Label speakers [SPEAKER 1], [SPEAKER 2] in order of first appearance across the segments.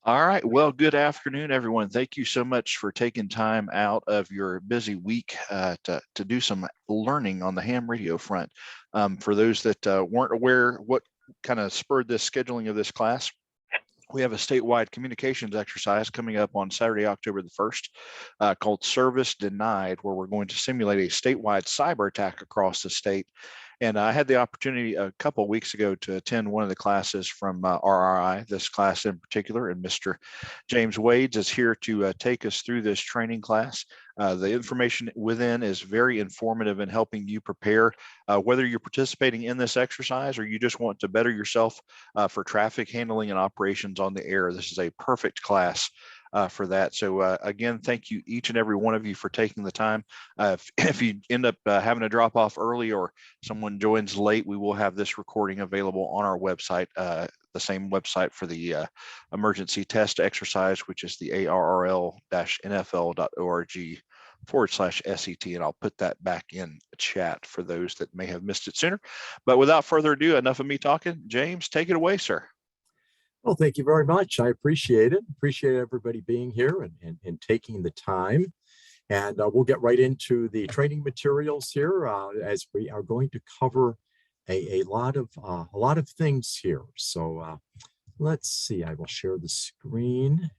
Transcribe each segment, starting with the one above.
[SPEAKER 1] All right. Well, good afternoon, everyone. Thank you so much for taking time out of your busy week to do some learning on the ham radio front. For those that weren't aware what kind of spurred this scheduling of this class, we have a statewide communications exercise coming up on Saturday, October the 1st, called Service Denied, where we're going to simulate a statewide cyber attack across the state. And I had the opportunity a couple of weeks ago to attend one of the classes from RRI, this class in particular, and Mr. James Wades is here to take us through this training class. The information within is very informative in helping you prepare, whether you're participating in this exercise or you just want to better yourself for traffic handling and operations on the air. This is a perfect class for that. So again, thank you each and every one of you for taking the time. If you end up having to drop off early or someone joins late, we will have this recording available on our website, the same website for the emergency test exercise, which is the ARRL-NFL.org/SET, and I'll put that back in chat for those that may have missed it sooner. But without further ado, enough of me talking. James, take it away, sir.
[SPEAKER 2] Well, thank you very much. I appreciate it. Appreciate everybody being here and taking the time. And we'll get right into the training materials here as we are going to cover a lot of things here. So let's see. I will share the screen.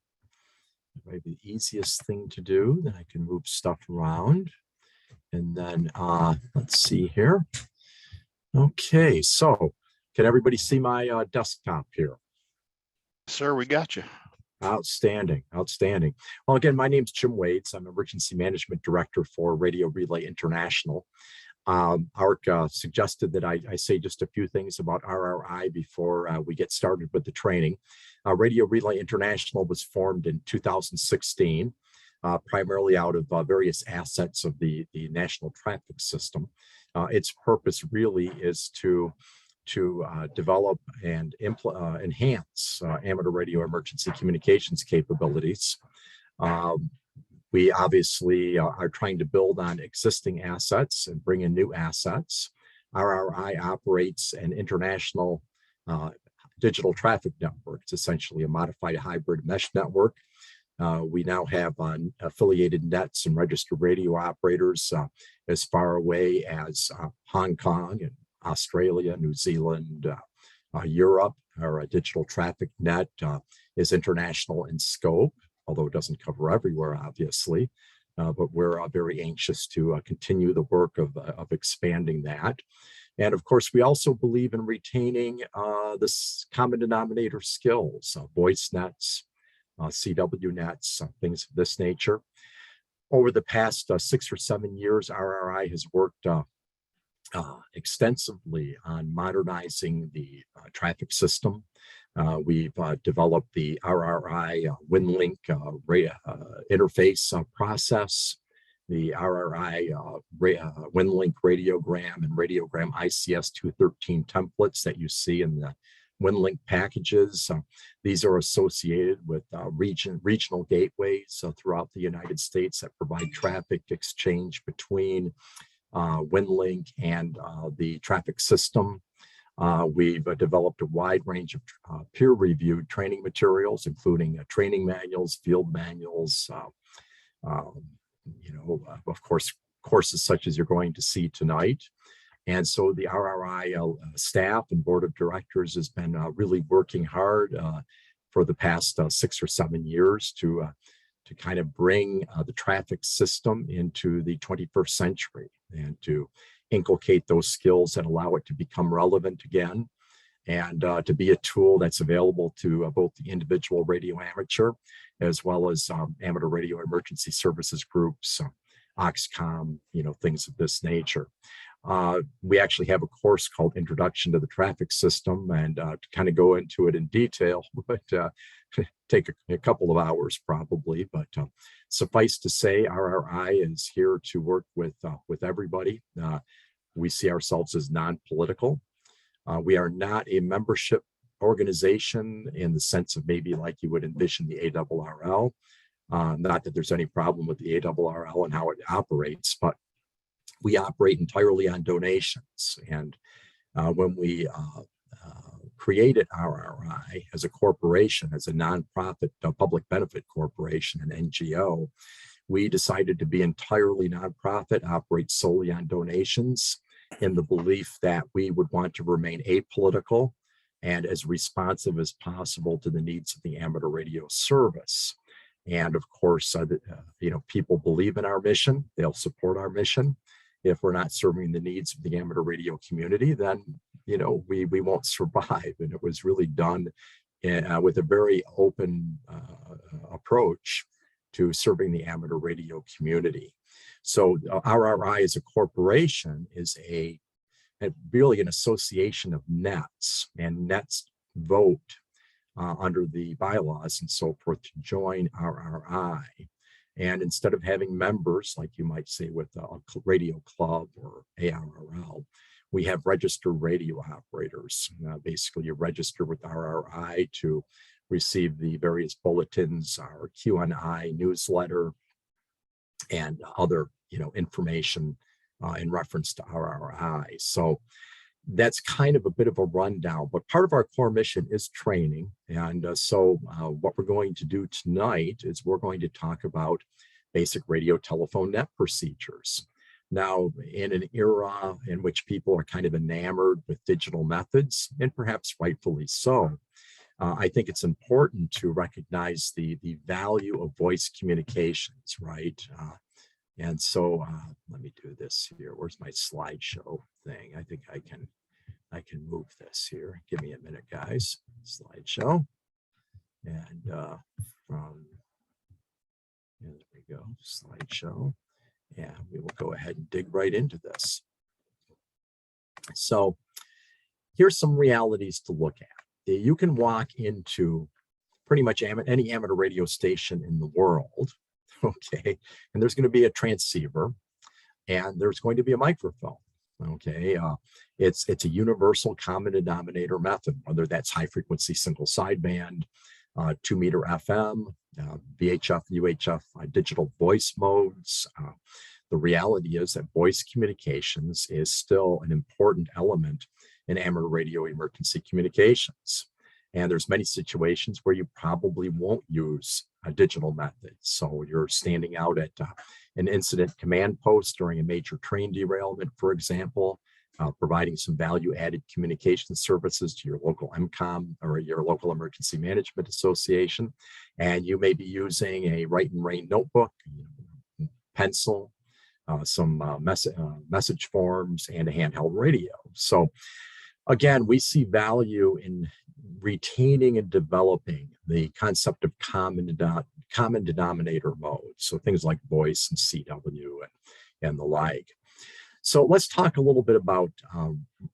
[SPEAKER 2] Maybe the easiest thing to do. Then I can move stuff around. And then let's see here. Okay. So can everybody see my desktop here?
[SPEAKER 1] Sir, we got you.
[SPEAKER 2] Outstanding, outstanding. Well, again, my name's Jim Wades. I'm Emergency Management Director for Radio Relay International. Art suggested that I say just a few things about RRI before we get started with the training. Radio Relay International was formed in 2016, primarily out of various assets of the national traffic system. Its purpose really is to develop and enhance amateur radio emergency communications capabilities. We obviously are trying to build on existing assets and bring in new assets. RRI operates an international digital traffic network. It's essentially a modified hybrid mesh network. We now have affiliated nets and registered radio operators as far away as Hong Kong and Australia, New Zealand, Europe. Our digital traffic net is international in scope, although it doesn't cover everywhere, obviously. But we're very anxious to continue the work of expanding that. And of course, we also believe in retaining this common denominator skills, voice nets, CW nets, things of this nature. Over the past 6 or 7 years, RRI has worked extensively on modernizing the traffic system. We've developed the RRI WinLink interface process, the RRI WinLink radiogram and radiogram ICS 213 templates that you see in the WinLink packages. These are associated with regional gateways throughout the United States that provide traffic exchange between WinLink and the traffic system. We've developed a wide range of peer-reviewed training materials, including training manuals, field manuals, of course, courses such as you're going to see tonight. And so the RRI staff and board of directors has been really working hard for the past 6 or 7 years to kind of bring the traffic system into the 21st century and to inculcate those skills that allow it to become relevant again and to be a tool that's available to both the individual radio amateur as well as amateur radio emergency services groups, Oxcom, things of this nature. We actually have a course called Introduction to the Traffic System, and to kind of go into it in detail, but take a couple of hours probably. But suffice to say, RRI is here to work with everybody. We see ourselves as non-political. We are not a membership organization in the sense of maybe like you would envision the ARRL. Not that there's any problem with the ARRL and how it operates, but we operate entirely on donations. And when we created RRI as a corporation, as a nonprofit, public benefit corporation, an NGO, we decided to be entirely nonprofit, operate solely on donations, in the belief that we would want to remain apolitical and as responsive as possible to the needs of the amateur radio service. And of course, people believe in our mission, they'll support our mission. If we're not serving the needs of the amateur radio community, then we won't survive. And it was really done with a very open approach to serving the amateur radio community. So RRI as a corporation is really an association of nets, and nets vote under the bylaws and so forth to join RRI. And instead of having members, like you might say with a radio club or ARRL, we have registered radio operators. Basically, you register with RRI to receive the various bulletins, our QNI newsletter, and other information in reference to RRI. So that's kind of a bit of a rundown, but part of our core mission is training. And so what we're going to do tonight is we're going to talk about basic radio telephone net procedures. Now, in an era in which people are kind of enamored with digital methods, and perhaps rightfully so, I think it's important to recognize the value of voice communications, right? And so let me do this here. Where's my slideshow thing? I think I can move this here. Give me a minute, guys. Slideshow. And there we go, slideshow. And we will go ahead and dig right into this. So here's some realities to look at. You can walk into pretty much any amateur radio station in the world, okay, and there's going to be a transceiver and there's going to be a microphone, okay. It's a universal common denominator method, whether that's high frequency single sideband, 2 meter FM, VHF, UHF, digital voice modes. The reality is that voice communications is still an important element in amateur radio emergency communications. And there's many situations where you probably won't use a digital method. So you're standing out at an incident command post during a major train derailment, for example, providing some value-added communication services to your local MCOM or your local emergency management association. And you may be using a write and rain notebook, pencil, some message forms, and a handheld radio. So again, we see value in retaining and developing the concept of common denominator modes. So things like voice and CW and the like. So let's talk a little bit about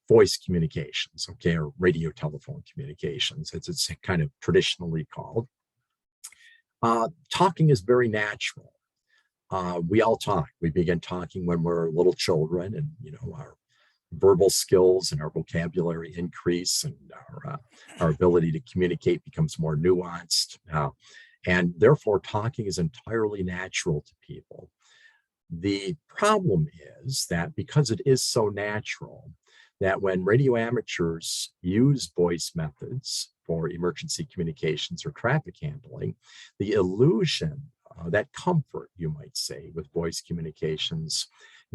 [SPEAKER 2] voice communications, okay, or radio telephone communications, as it's kind of traditionally called. Talking is very natural. We all talk. We begin talking when we're little children, and our verbal skills and our vocabulary increase, and our ability to communicate becomes more nuanced. And therefore, talking is entirely natural to people. The problem is that because it is so natural, that when radio amateurs use voice methods for emergency communications or traffic handling, the illusion, that comfort, you might say, with voice communications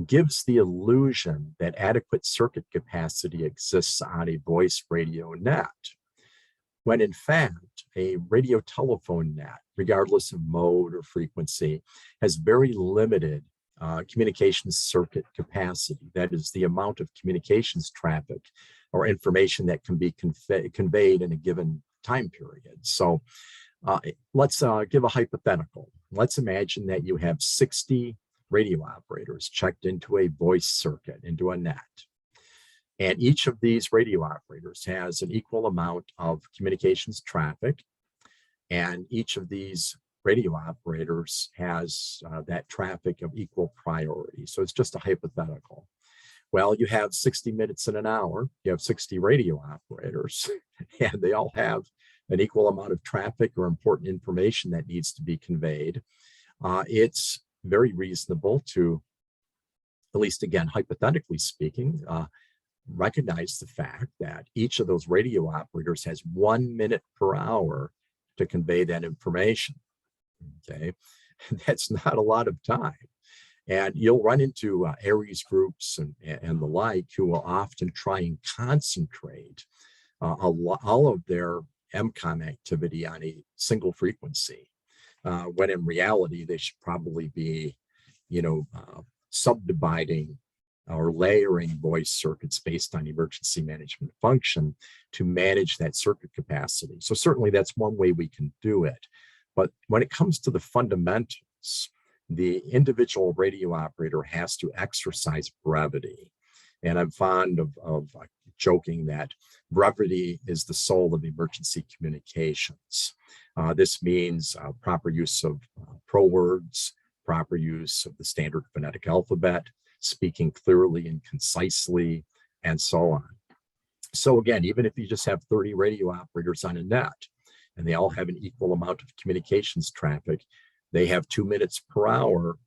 [SPEAKER 2] gives the illusion that adequate circuit capacity exists on a voice radio net, when in fact, a radio telephone net, regardless of mode or frequency, has very limited communications circuit capacity. That is the amount of communications traffic or information that can be conveyed in a given time period. So let's give a hypothetical. Let's imagine that you have 60 radio operators checked into a voice circuit, into a net. And each of these radio operators has an equal amount of communications traffic. And each of these radio operators has that traffic of equal priority. So it's just a hypothetical. Well, you have 60 minutes in an hour, you have 60 radio operators, and they all have an equal amount of traffic or important information that needs to be conveyed. It's very reasonable to, at least again, hypothetically speaking, recognize the fact that each of those radio operators has 1 minute per hour to convey that information. Okay, that's not a lot of time. And you'll run into ARRI's groups and the like who will often try and concentrate all of their MCOM activity on a single frequency, when in reality they should probably be, subdividing or layering voice circuits based on emergency management function to manage that circuit capacity. So certainly that's one way we can do it. But when it comes to the fundamentals, the individual radio operator has to exercise brevity. And I'm fond of joking that brevity is the soul of emergency communications. This means proper use of prowords, proper use of the standard phonetic alphabet, speaking clearly and concisely, and so on. So again, even if you just have 30 radio operators on a net, and they all have an equal amount of communications traffic, they have 2 minutes per hour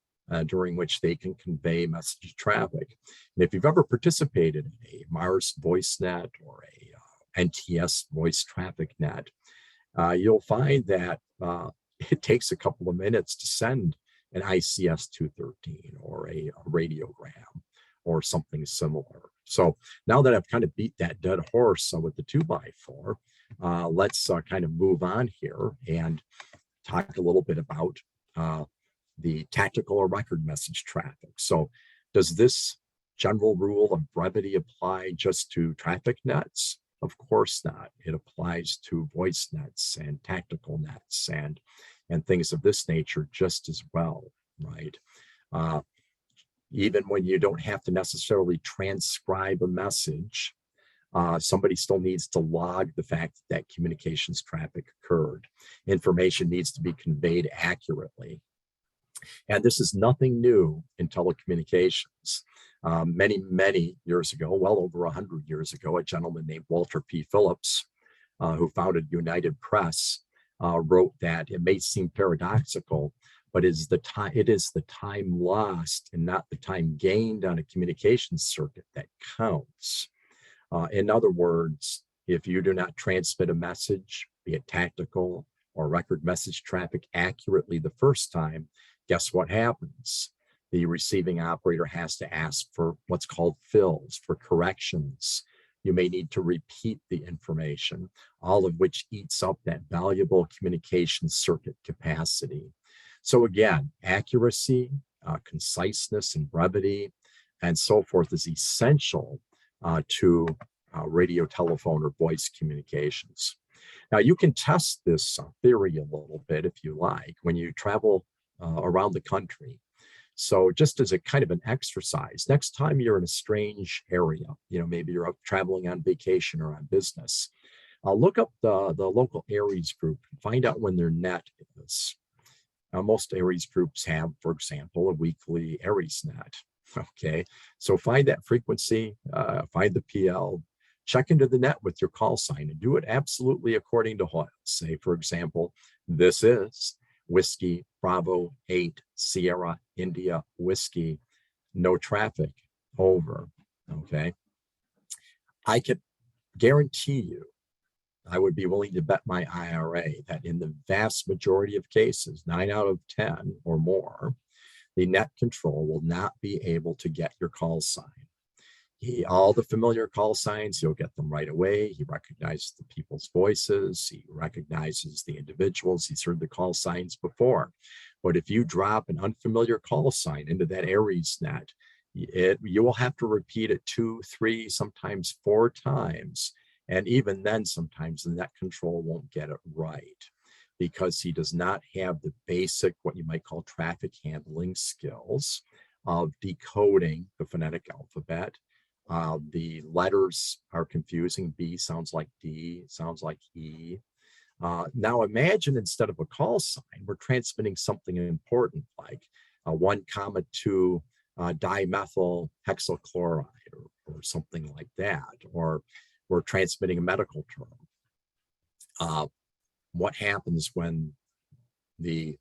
[SPEAKER 2] during which they can convey message traffic. And if you've ever participated in a Mars voice net or a NTS voice traffic net, you'll find that it takes a couple of minutes to send an ICS 213 or a radiogram or something similar. So now that I've kind of beat that dead horse with the 2x4, let's kind of move on here and talk a little bit about the tactical or record message traffic. So does this general rule of brevity apply just to traffic nets? Of course not. It applies to voice nets and tactical nets and things of this nature just as well, right? Even when you don't have to necessarily transcribe a message, somebody still needs to log the fact that communications traffic occurred. Information needs to be conveyed accurately. And this is nothing new in telecommunications. Many years ago, well over 100 years ago, a gentleman named Walter P. Phillips, who founded United Press, wrote that it may seem paradoxical, but it is the time lost and not the time gained on a communications circuit that counts. In other words, if you do not transmit a message, be it tactical or record message traffic accurately the first time, guess what happens? The receiving operator has to ask for what's called fills, for corrections. You may need to repeat the information, all of which eats up that valuable communication circuit capacity. So again, accuracy, conciseness, and brevity, and so forth is essential to radio, telephone, or voice communications. Now, you can test this theory a little bit if you like when you travel around the country. So just as a kind of an exercise, next time you're in a strange area, maybe you're out traveling on vacation or on business, look up the local ARRI's group and find out when their net is. Now, most ARRI's groups have, for example, a weekly ARRI's net. Okay, so find that frequency, find the PL, check into the net with your call sign and do it absolutely according to Hoyle. Say, for example, this is Whiskey Bravo 8 Sierra India Whiskey, no traffic, over. Okay, I could guarantee you, I would be willing to bet my IRA that in the vast majority of cases, 9 out of 10 or more, the net control will not be able to get your call sign. All the familiar call signs, he'll get them right away. He recognizes the people's voices. He recognizes the individuals. He's heard the call signs before. But if you drop an unfamiliar call sign into that ARRI's net, you will have to repeat it 2, 3, sometimes 4 times. And even then, sometimes the net control won't get it right because he does not have the basic, what you might call traffic handling skills of decoding the phonetic alphabet. The letters are confusing. B sounds like D, sounds like E. Now imagine instead of a call sign, we're transmitting something important like 1,2 dimethyl hexachloride or something like that, or we're transmitting a medical term. What happens when the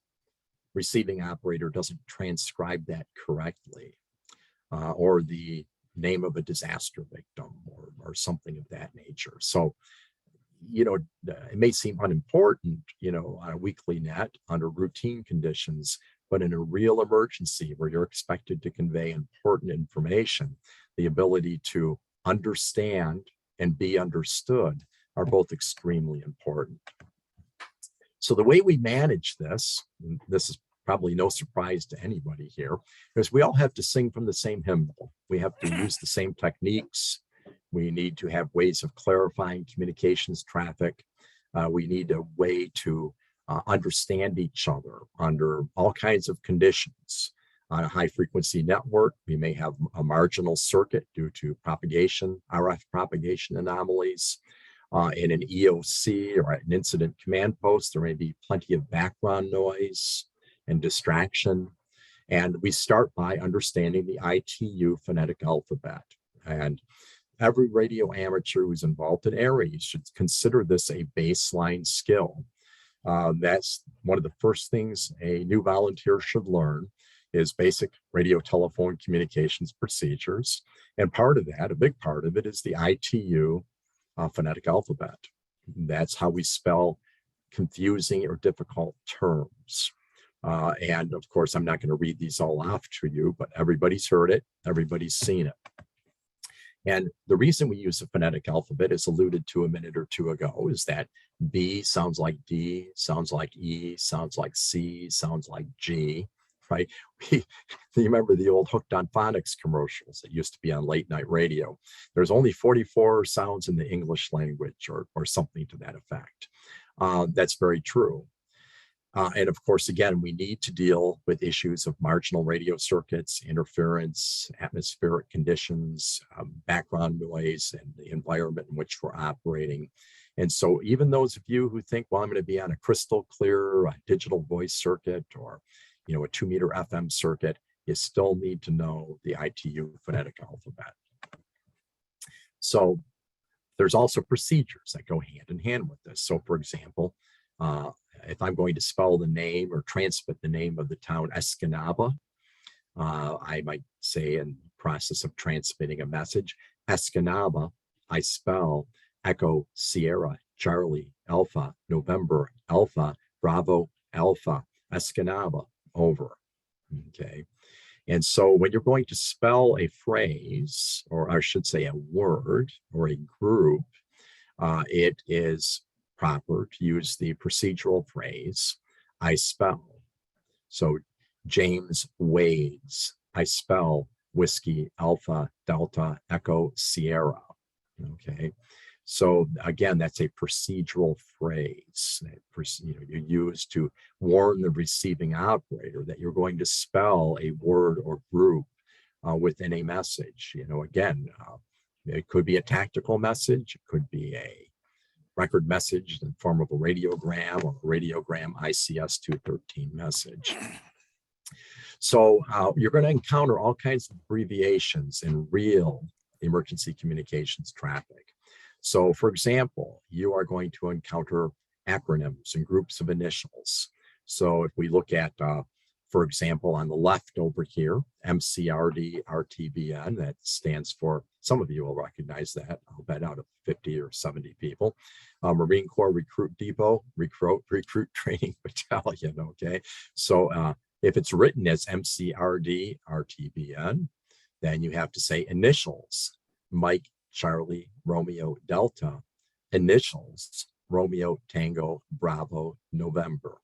[SPEAKER 2] receiving operator doesn't transcribe that correctly, or the name of a disaster victim or something of that nature. So, you know, it may seem unimportant, you know, on a weekly net under routine conditions, but in a real emergency where you're expected to convey important information, the ability to understand and be understood are both extremely important. So the way we manage this, and this is probably no surprise to anybody here, is we all have to sing from the same hymnal. We have to use the same techniques. We need to have ways of clarifying communications traffic. We need a way to understand each other under all kinds of conditions. On a high frequency network, we may have a marginal circuit due to propagation, RF propagation anomalies. In an EOC or an incident command post, there may be plenty of background noise and distraction. And we start by understanding the ITU phonetic alphabet. And every radio amateur who's involved in ARRI should consider this a baseline skill. That's one of the first things a new volunteer should learn is basic radio telephone communications procedures. And part of that, a big part of it, is the ITU phonetic alphabet. That's how we spell confusing or difficult terms. And of course, I'm not going to read these all off to you, but everybody's heard it, everybody's seen it. And the reason we use the phonetic alphabet, as alluded to a minute or two ago, is that B sounds like D, sounds like E, sounds like C, sounds like G, right? You remember the old Hooked on Phonics commercials that used to be on late night radio. There's only 44 sounds in the English language or something to that effect. That's very true. And of course, again, we need to deal with issues of marginal radio circuits, interference, atmospheric conditions, background noise, and the environment in which we're operating. And so even those of you who think, well, I'm going to be on a crystal clear digital voice circuit or, you know, a 2-meter FM circuit, you still need to know the ITU phonetic alphabet. So there's also procedures that go hand in hand with this. So for example, if I'm going to spell the name or transmit the name of the town Escanaba, I might say in the process of transmitting a message, Escanaba, I spell Echo Sierra Charlie Alpha November Alpha Bravo Alpha Escanaba, over. Okay. And so when you're going to spell a phrase, or I should say a word or a group, it is proper to use the procedural phrase, I spell. So James Wade's, I spell Whiskey Alpha Delta Echo Sierra. Okay. So again, that's a procedural phrase that you use to warn the receiving operator that you're going to spell a word or group within a message. You know, again, it could be a tactical message, it could be a record message in the form of a radiogram or a radiogram ICS 213 message. So you're going to encounter all kinds of abbreviations in real emergency communications traffic. So for example, you are going to encounter acronyms and groups of initials. So if we look at, for example, on the left over here, MCRD RTBN, that stands for, some of you will recognize that, I'll bet out of 50 or 70 people. Marine Corps Recruit Depot, Recruit Training Battalion, okay? So if it's written as MCRD RTBN, then you have to say initials, Mike Charlie Romeo Delta, initials Romeo Tango Bravo November.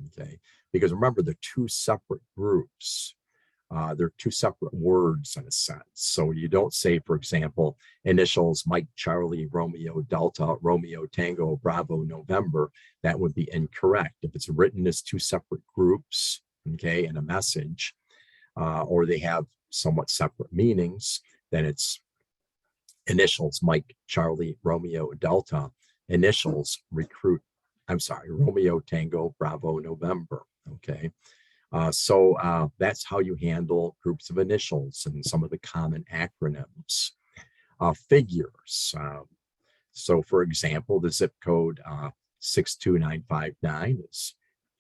[SPEAKER 2] Okay, because remember, they're two separate groups. They're two separate words in a sense. So you don't say, for example, initials Mike Charlie Romeo Delta Romeo Tango Bravo November. That would be incorrect. If it's written as two separate groups, okay, in a message, or they have somewhat separate meanings, then it's initials Mike Charlie Romeo Delta, initials Romeo Tango Bravo November. Okay, so that's how you handle groups of initials and some of the common acronyms. Figures. So for example, the zip code 62959 is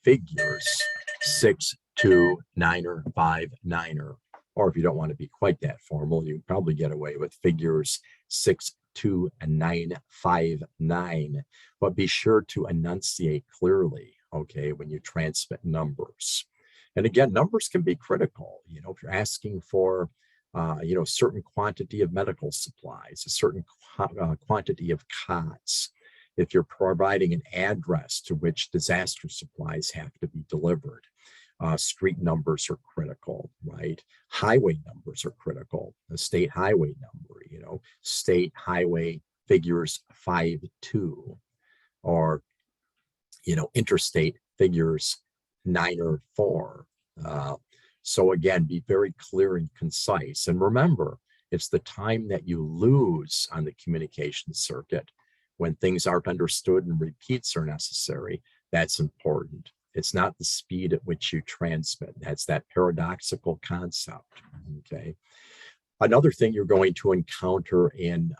[SPEAKER 2] figures 62959, Or if you don't want to be quite that formal, you can probably get away with figures 6, 2, and 9, 5, 9. But be sure to enunciate clearly, okay, when you transmit numbers. And again, numbers can be critical. You know, if you're asking for, you know, a certain quantity of medical supplies, a certain quantity of cots, if you're providing an address to which disaster supplies have to be delivered, street numbers are critical, right? Highway numbers are critical. The state highway number, you know, state highway figures 5-2, or, you know, interstate figures 9 or 4. So again, be very clear and concise. And remember, it's the time that you lose on the communication circuit when things aren't understood and repeats are necessary. That's important. It's not the speed at which you transmit. That's that paradoxical concept, okay? Another thing you're going to encounter in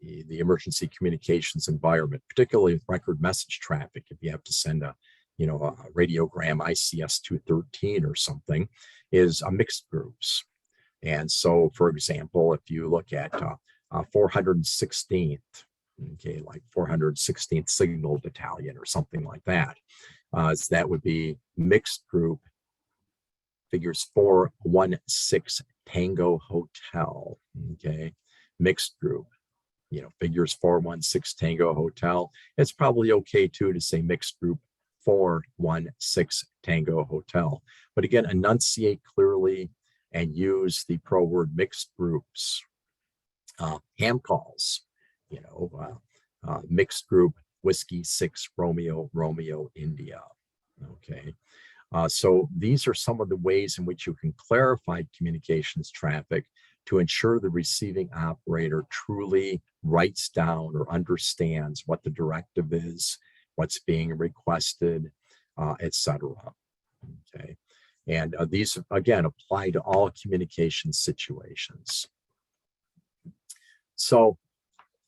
[SPEAKER 2] the emergency communications environment, particularly with record message traffic, if you have to send a, you know, a radiogram ICS 213 or something, is mixed groups. And so, for example, if you look at 416th, okay, like 416th Signal Battalion or something like that, so that would be mixed group figures 416 Tango Hotel, okay, mixed group, you know, figures 416 Tango Hotel. It's probably okay too to say mixed group 416 Tango Hotel. But again, enunciate clearly and use the pro word mixed groups. Ham calls, you know, mixed group Whiskey 6 Romeo Romeo India. Okay. So these are some of the ways in which you can clarify communications traffic to ensure the receiving operator truly writes down or understands what the directive is, what's being requested, etc. Okay. And these, again, apply to all communication situations. So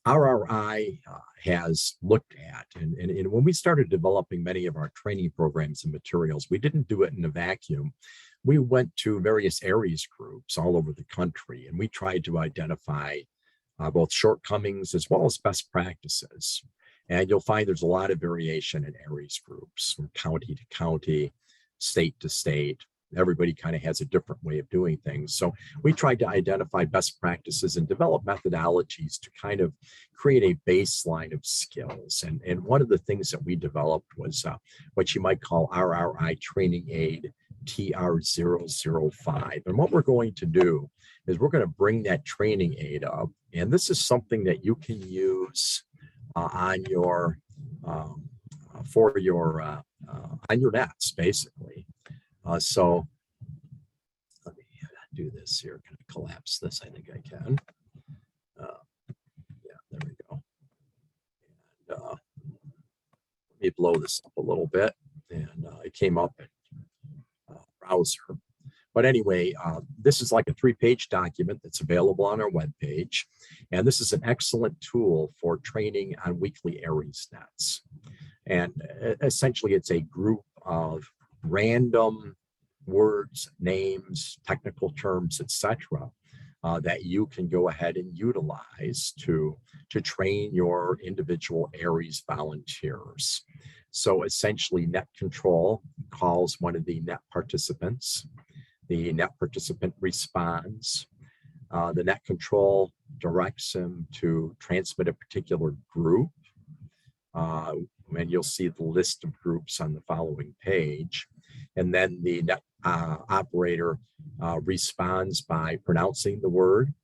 [SPEAKER 2] RRI has looked at, and when we started developing many of our training programs and materials, we didn't do it in a vacuum. We went to various ARRIs groups all over the country, and we tried to identify both shortcomings as well as best practices. And you'll find there's a lot of variation in ARRIs groups, from county to county, state to state. Everybody kind of has a different way of doing things. So we tried to identify best practices and develop methodologies to kind of create a baseline of skills. And one of the things that we developed was what you might call RRI Training Aid TR-005. And what we're going to do is we're going to bring that training aid up. And this is something that you can use on your nets, basically. So let me do this here. Can I collapse this? I think I can. Yeah, there we go. And let me blow this up a little bit. And it came up in browser. But anyway, this is like a 3-page document that's available on our webpage. And this is an excellent tool for training on weekly ARRIs nets. And essentially, it's a group of random words, names, technical terms, etc., that you can go ahead and utilize to train your individual ARRIs volunteers. So essentially, net control calls one of the net participants. The net participant responds. The net control directs him to transmit a particular group. And you'll see the list of groups on the following page. And then the net operator responds by pronouncing the word,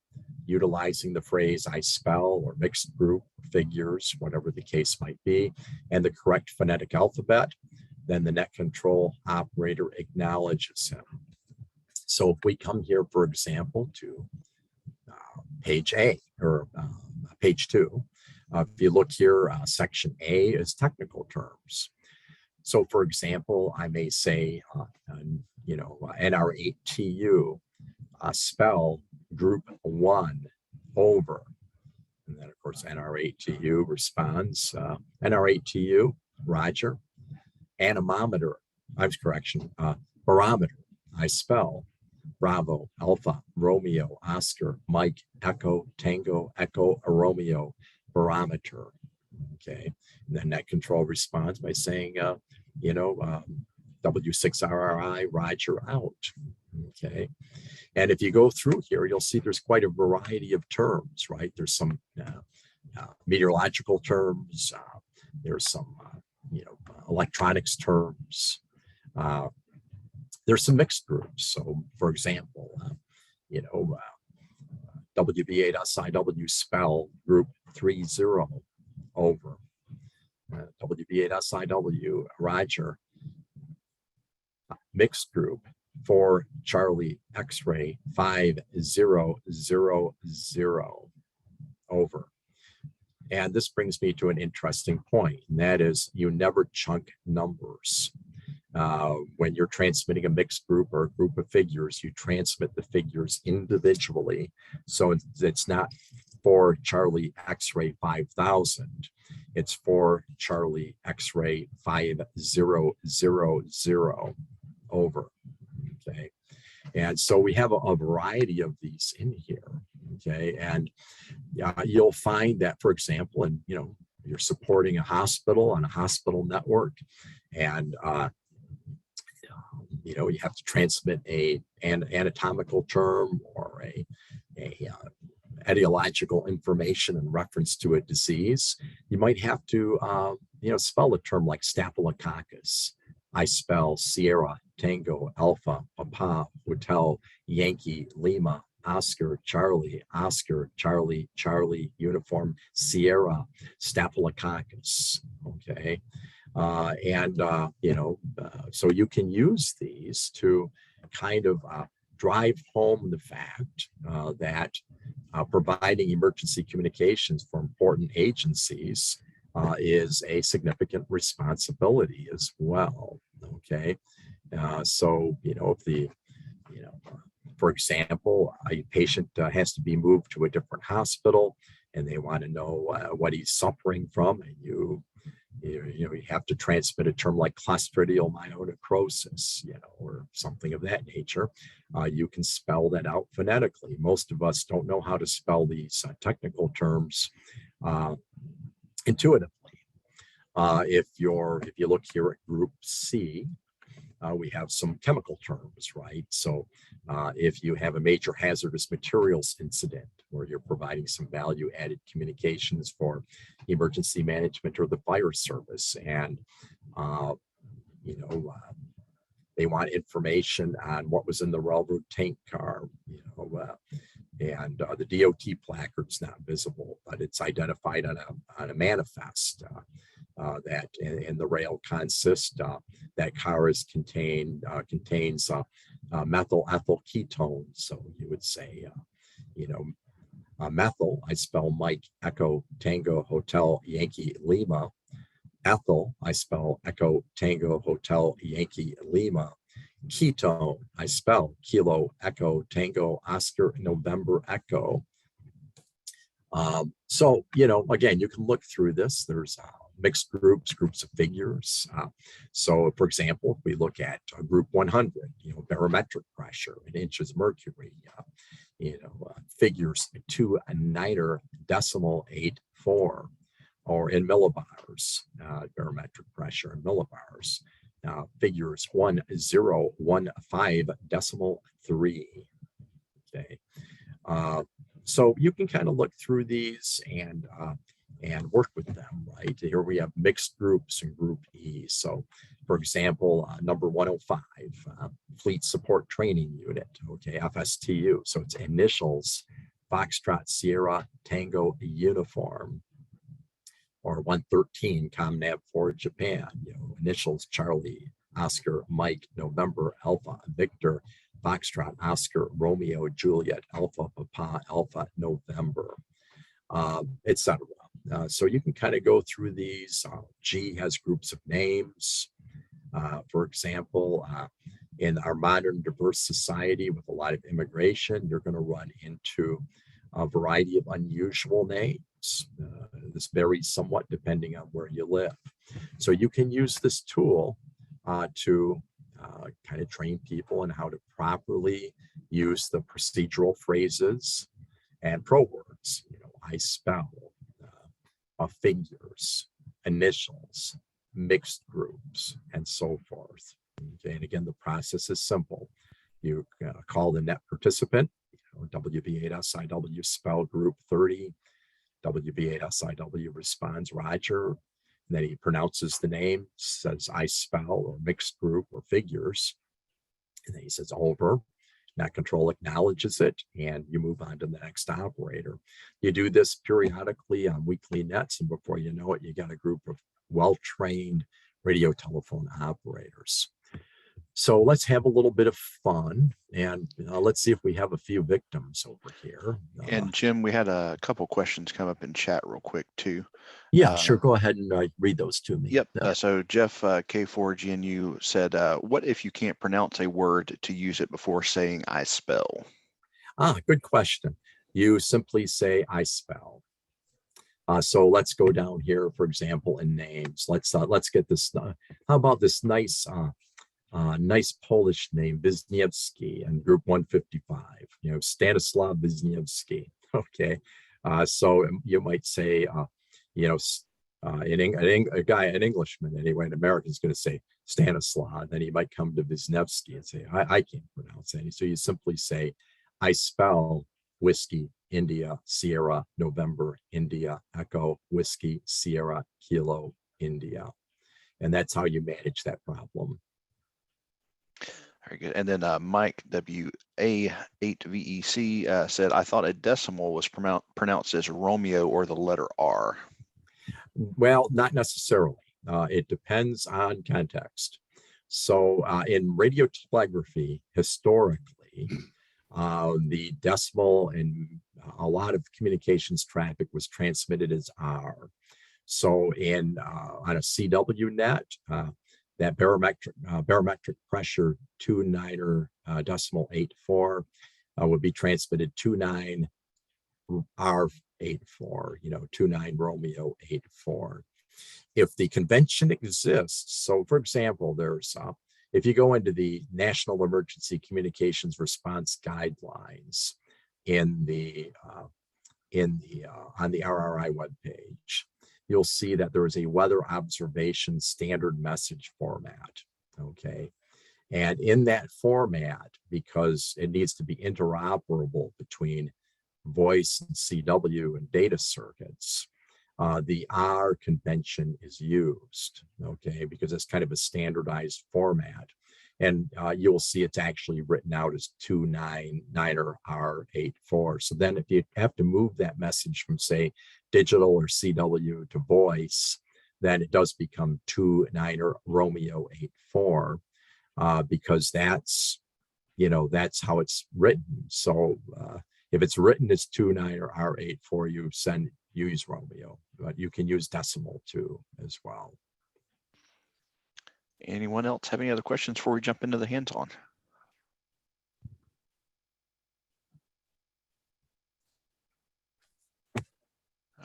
[SPEAKER 2] utilizing the phrase I spell or mixed group, figures, whatever the case might be, and the correct phonetic alphabet. Then the net control operator acknowledges him. So if we come here, for example, to page A or page 2, if you look here, section A is technical terms. So, for example, I may say, NR8TU, spell group 1 over. And then, of course, NR8TU responds, NR8TU, Roger, anemometer, barometer, I spell, Bravo, Alpha, Romeo, Oscar, Mike, Echo, Tango, Echo, Romeo, barometer. Okay, and then that control responds by saying, W6RRI, Roger, out. Okay, and if you go through here, you'll see there's quite a variety of terms, right? There's some meteorological terms, there's some, electronics terms, there's some mixed groups. So, for example, WB8SIW spell group 30 over. WB8SIW, Roger, mixed group for Charlie X-ray 5000 over. And this brings me to an interesting point, and that is you never chunk numbers. When you're transmitting a mixed group or a group of figures, you transmit the figures individually. So it's not for Charlie X-ray 5000. It's for Charlie X-ray 5000 over. Okay. And so we have a variety of these in here. Okay. And you'll find that, for example, and you're supporting a hospital on a hospital network, and you have to transmit an anatomical term or a etiological information in reference to a disease. You might have to spell a term like staphylococcus. I spell Sierra, Tango, Alpha, Papa, Hotel, Yankee, Lima, Oscar, Charlie, Uniform, Sierra, Staphylococcus. Okay. So you can use these to kind of drive home the fact that providing emergency communications for important agencies is a significant responsibility as well. Okay. For example, a patient has to be moved to a different hospital and they want to know what he's suffering from, and you have to transmit a term like clostridial myonecrosis, or something of that nature. You can spell that out phonetically. Most of us don't know how to spell these technical terms intuitively. If you look here at Group C, we have some chemical terms, right? So if you have a major hazardous materials incident where you're providing some value-added communications for emergency management or the fire service, and they want information on what was in the railroad tank car, and the DOT placard's not visible, but it's identified on a manifest that in the rail consist, that car contains methyl ethyl ketones. So you would say, methyl, I spell Mike, Echo, Tango, Hotel, Yankee, Lima. Ethyl, I spell Echo, Tango, Hotel, Yankee, Lima. Ketone, I spell Kilo, Echo, Tango, Oscar, November, Echo. Again, you can look through this. There's mixed groups of figures. So, for example, if we look at group 100, barometric pressure in inches mercury, figures 2.9.84, or in millibars, barometric pressure in millibars, figures 1015.3. Okay. So you can kind of look through these and work with them, right? Here we have mixed groups in Group E. So, for example, number 105, Fleet Support Training Unit, okay, FSTU. So it's initials, Foxtrot, Sierra, Tango, Uniform. Or 113, ComNav for Japan, initials, Charlie, Oscar, Mike, November, Alpha, Victor, Foxtrot, Oscar, Romeo, Juliet, Alpha, Papa, Alpha, November, etc. So you can kind of go through these. G has groups of names. For example, in our modern diverse society with a lot of immigration, you're going to run into a variety of unusual names. This varies somewhat depending on where you live. So you can use this tool to kind of train people on how to properly use the procedural phrases and prowords. I spell, figures, initials, mixed groups, and so forth. Okay, and again, the process is simple. You call the net participant, WB8SIW spell group 30. WB8SIW responds Roger, and then he pronounces the name, says I spell or mixed group or figures, and then he says over. Net control acknowledges it, and you move on to the next operator. You do this periodically on weekly nets, and before you know it, you got a group of well-trained radio telephone operators. So let's have a little bit of fun, and let's see if we have a few victims over here.
[SPEAKER 1] And Jim, we had a couple questions come up in chat real quick too.
[SPEAKER 2] Yeah, sure. Go ahead and read those to me.
[SPEAKER 1] Yep. So Jeff K4GNU said, what if you can't pronounce a word to use it before saying I spell?
[SPEAKER 2] Good question. You simply say I spell. So let's go down here, for example, in names. Let's get this. How about this nice Polish name, Wisniewski, and group 155, Stanislaw Wisniewski. Okay. So you might say, an Englishman anyway, an American's going to say Stanislaw, then he might come to Wisniewski and say, I can't pronounce any. So you simply say, I spell whiskey, India, Sierra, November, India, Echo, whiskey, Sierra, Kilo, India. And that's how you manage that problem.
[SPEAKER 1] Very good. And then Mike WA8VEC said, I thought a decimal was pronounced as Romeo or the letter R.
[SPEAKER 2] Well, not necessarily. It depends on context. So in radiotelegraphy, historically, the decimal in a lot of communications traffic was transmitted as R. So on a CW net, that barometric pressure 29er decimal 84 would be transmitted 29 R84, 29 Romeo 84. If the convention exists, so for example, there's if you go into the National Emergency Communications Response Guidelines on the RRI webpage, you'll see that there is a weather observation standard message format. Okay. And in that format, because it needs to be interoperable between voice and CW and data circuits, the R convention is used, okay, because it's kind of a standardized format. And you'll see it's actually written out as 299er R84. So then if you have to move that message from, say, digital or CW to voice, then it does become 29er Romeo 84, because that's how it's written. So if it's written as 29er R84, use Romeo, but you can use decimal too as well.
[SPEAKER 1] Anyone else have any other questions before we jump into the hands-on?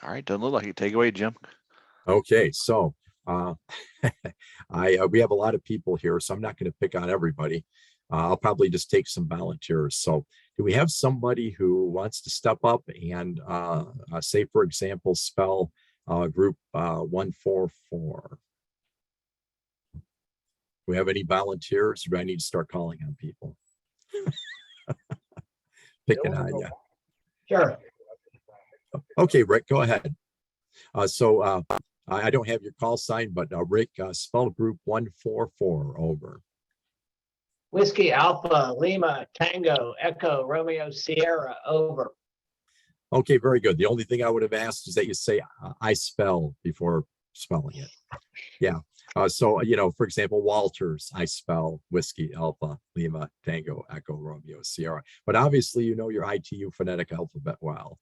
[SPEAKER 1] All right, doesn't look like it. Take it away, Jim.
[SPEAKER 2] Okay, so we have a lot of people here, so I'm not going to pick on everybody. I'll probably just take some volunteers. So do we have somebody who wants to step up and say, for example, spell group 144? Do we have any volunteers, or do I need to start calling on people? Picking on you.
[SPEAKER 3] Sure.
[SPEAKER 2] Okay, Rick, go ahead. So I don't have your call sign, but Rick, spell group 144, over.
[SPEAKER 3] Whiskey Alpha Lima Tango Echo Romeo Sierra, over.
[SPEAKER 2] Okay, very good. The only thing I would have asked is that you say I spell before spelling it. Yeah. So, for example, Walters, I spell Whiskey Alpha Lima Tango Echo Romeo Sierra. But obviously, your ITU phonetic alphabet well.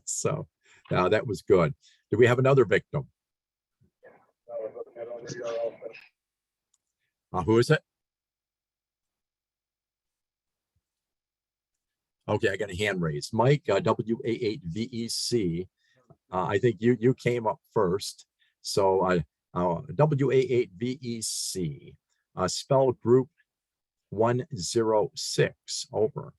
[SPEAKER 2] So that was good. Do we have another victim? Who is it? Okay, I got a hand raised. Mike, WA8VEC. I think you came up first. So WA8VEC, spell group 106. Over.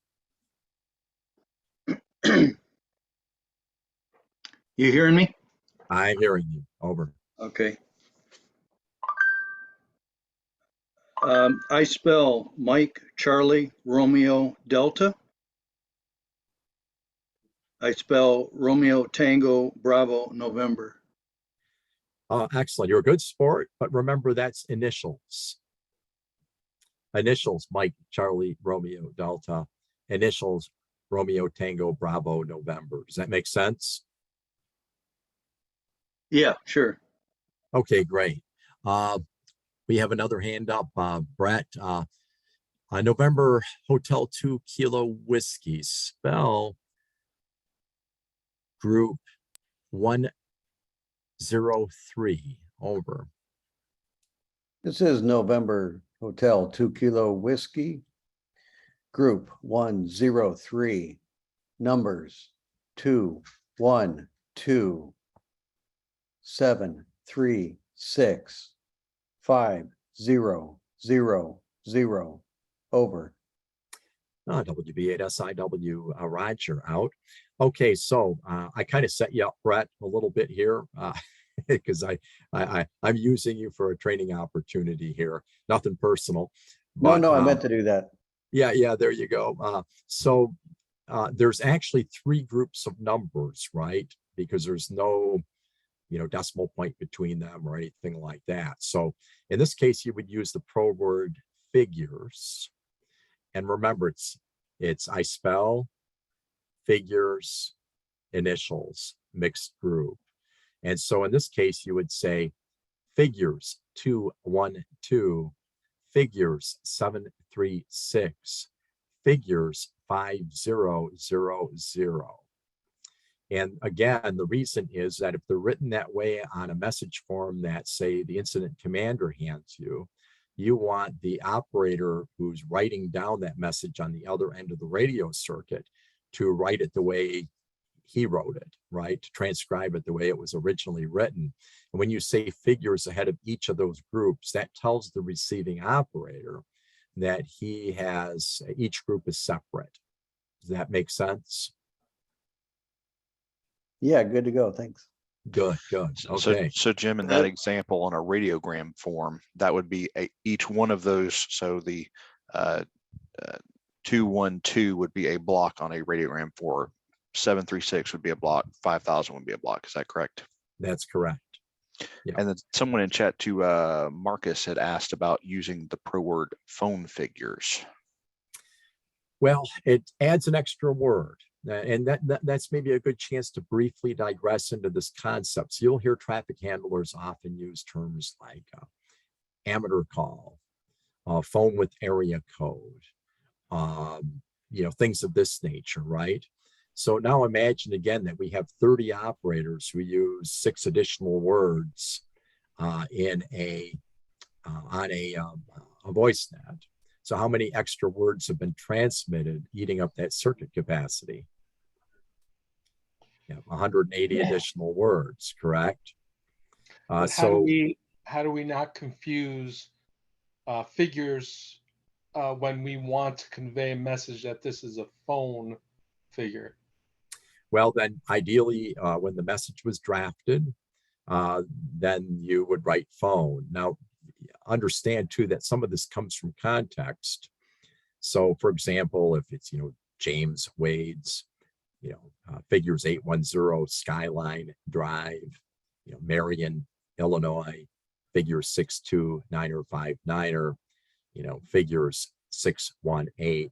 [SPEAKER 4] You hearing me?
[SPEAKER 2] I'm hearing you. Over.
[SPEAKER 4] Okay. I spell Mike, Charlie, Romeo, Delta. I spell Romeo, Tango, Bravo, November.
[SPEAKER 2] Excellent. You're a good sport, but remember that's initials. Initials, Mike, Charlie, Romeo, Delta. Initials, Romeo, Tango, Bravo, November. Does that make sense?
[SPEAKER 4] Yeah, sure.
[SPEAKER 2] Okay, great. We have another hand up, Brett. November Hotel 2 Kilo Whiskey. Spell group 103. Over.
[SPEAKER 5] This is November Hotel 2 Kilo Whiskey, Group 103, numbers 2, 1, 2, 7, 3, 6, 5, 0, 0, 0. Over.
[SPEAKER 2] WB8SIW Roger out. Okay, so I kind of set you up, Brett, a little bit here because I'm using you for a training opportunity here. Nothing personal. But,
[SPEAKER 5] No, I meant to do that.
[SPEAKER 2] Yeah, there you go. So there's actually 3 groups of numbers, right? Because there's no, decimal point between them or anything like that. So in this case, you would use the pro word figures. And remember, it's I spell, figures, initials, mixed group. And so in this case, you would say figures 212, figures 736, figures 5000. And again, the reason is that if they're written that way on a message form that, say, the incident commander hands you, you want the operator who's writing down that message on the other end of the radio circuit to write it the way he wrote it, right? To transcribe it the way it was originally written. And when you say figures ahead of each of those groups, that tells the receiving operator that he has, each group is separate. Does that make sense?
[SPEAKER 5] Yeah, good to go. Thanks.
[SPEAKER 2] Good. Okay.
[SPEAKER 1] So Jim, in that example on a radiogram form, that would be each one of those. So the 212 would be a block on a radiogram for 736 would be a block, 5000 would be a block. Is that correct?
[SPEAKER 2] That's correct. Yeah.
[SPEAKER 1] And then someone in chat too, Marcus had asked about using the pro word phone figures.
[SPEAKER 2] Well, it adds an extra word. And that's maybe a good chance to briefly digress into this concept. So you'll hear traffic handlers often use terms like amateur call, phone with area code, things of this nature, right? So now imagine again that we have 30 operators who use 6 additional words on a voice net. So how many extra words have been transmitted, eating up that circuit capacity? 180 additional words, correct?
[SPEAKER 6] How do we not confuse figures when we want to convey a message that this is a phone figure?
[SPEAKER 2] Well, then ideally, when the message was drafted, then you would write phone. Now, understand too that some of this comes from context. So, for example, if it's James Wade's figures 810 Skyline Drive, Marion, Illinois, figures 629059er, figures 618,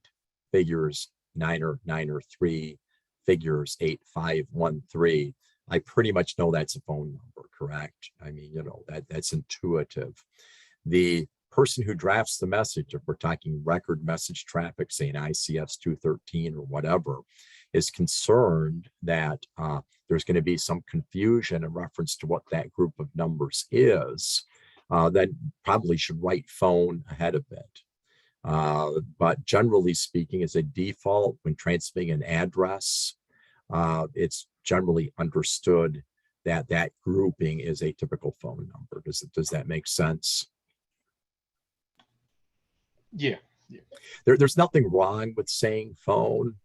[SPEAKER 2] figures 993, figures 8513. I pretty much know that's a phone number, correct? I mean, that's intuitive. The person who drafts the message, if we're talking record message traffic, say an ICS 213 or whatever, is concerned that there's going to be some confusion in reference to what that group of numbers is, then probably should write phone ahead of it. But generally speaking, as a default, when transmitting an address, it's generally understood that that grouping is a typical phone number. Does that make sense?
[SPEAKER 6] Yeah.
[SPEAKER 2] There's nothing wrong with saying phone,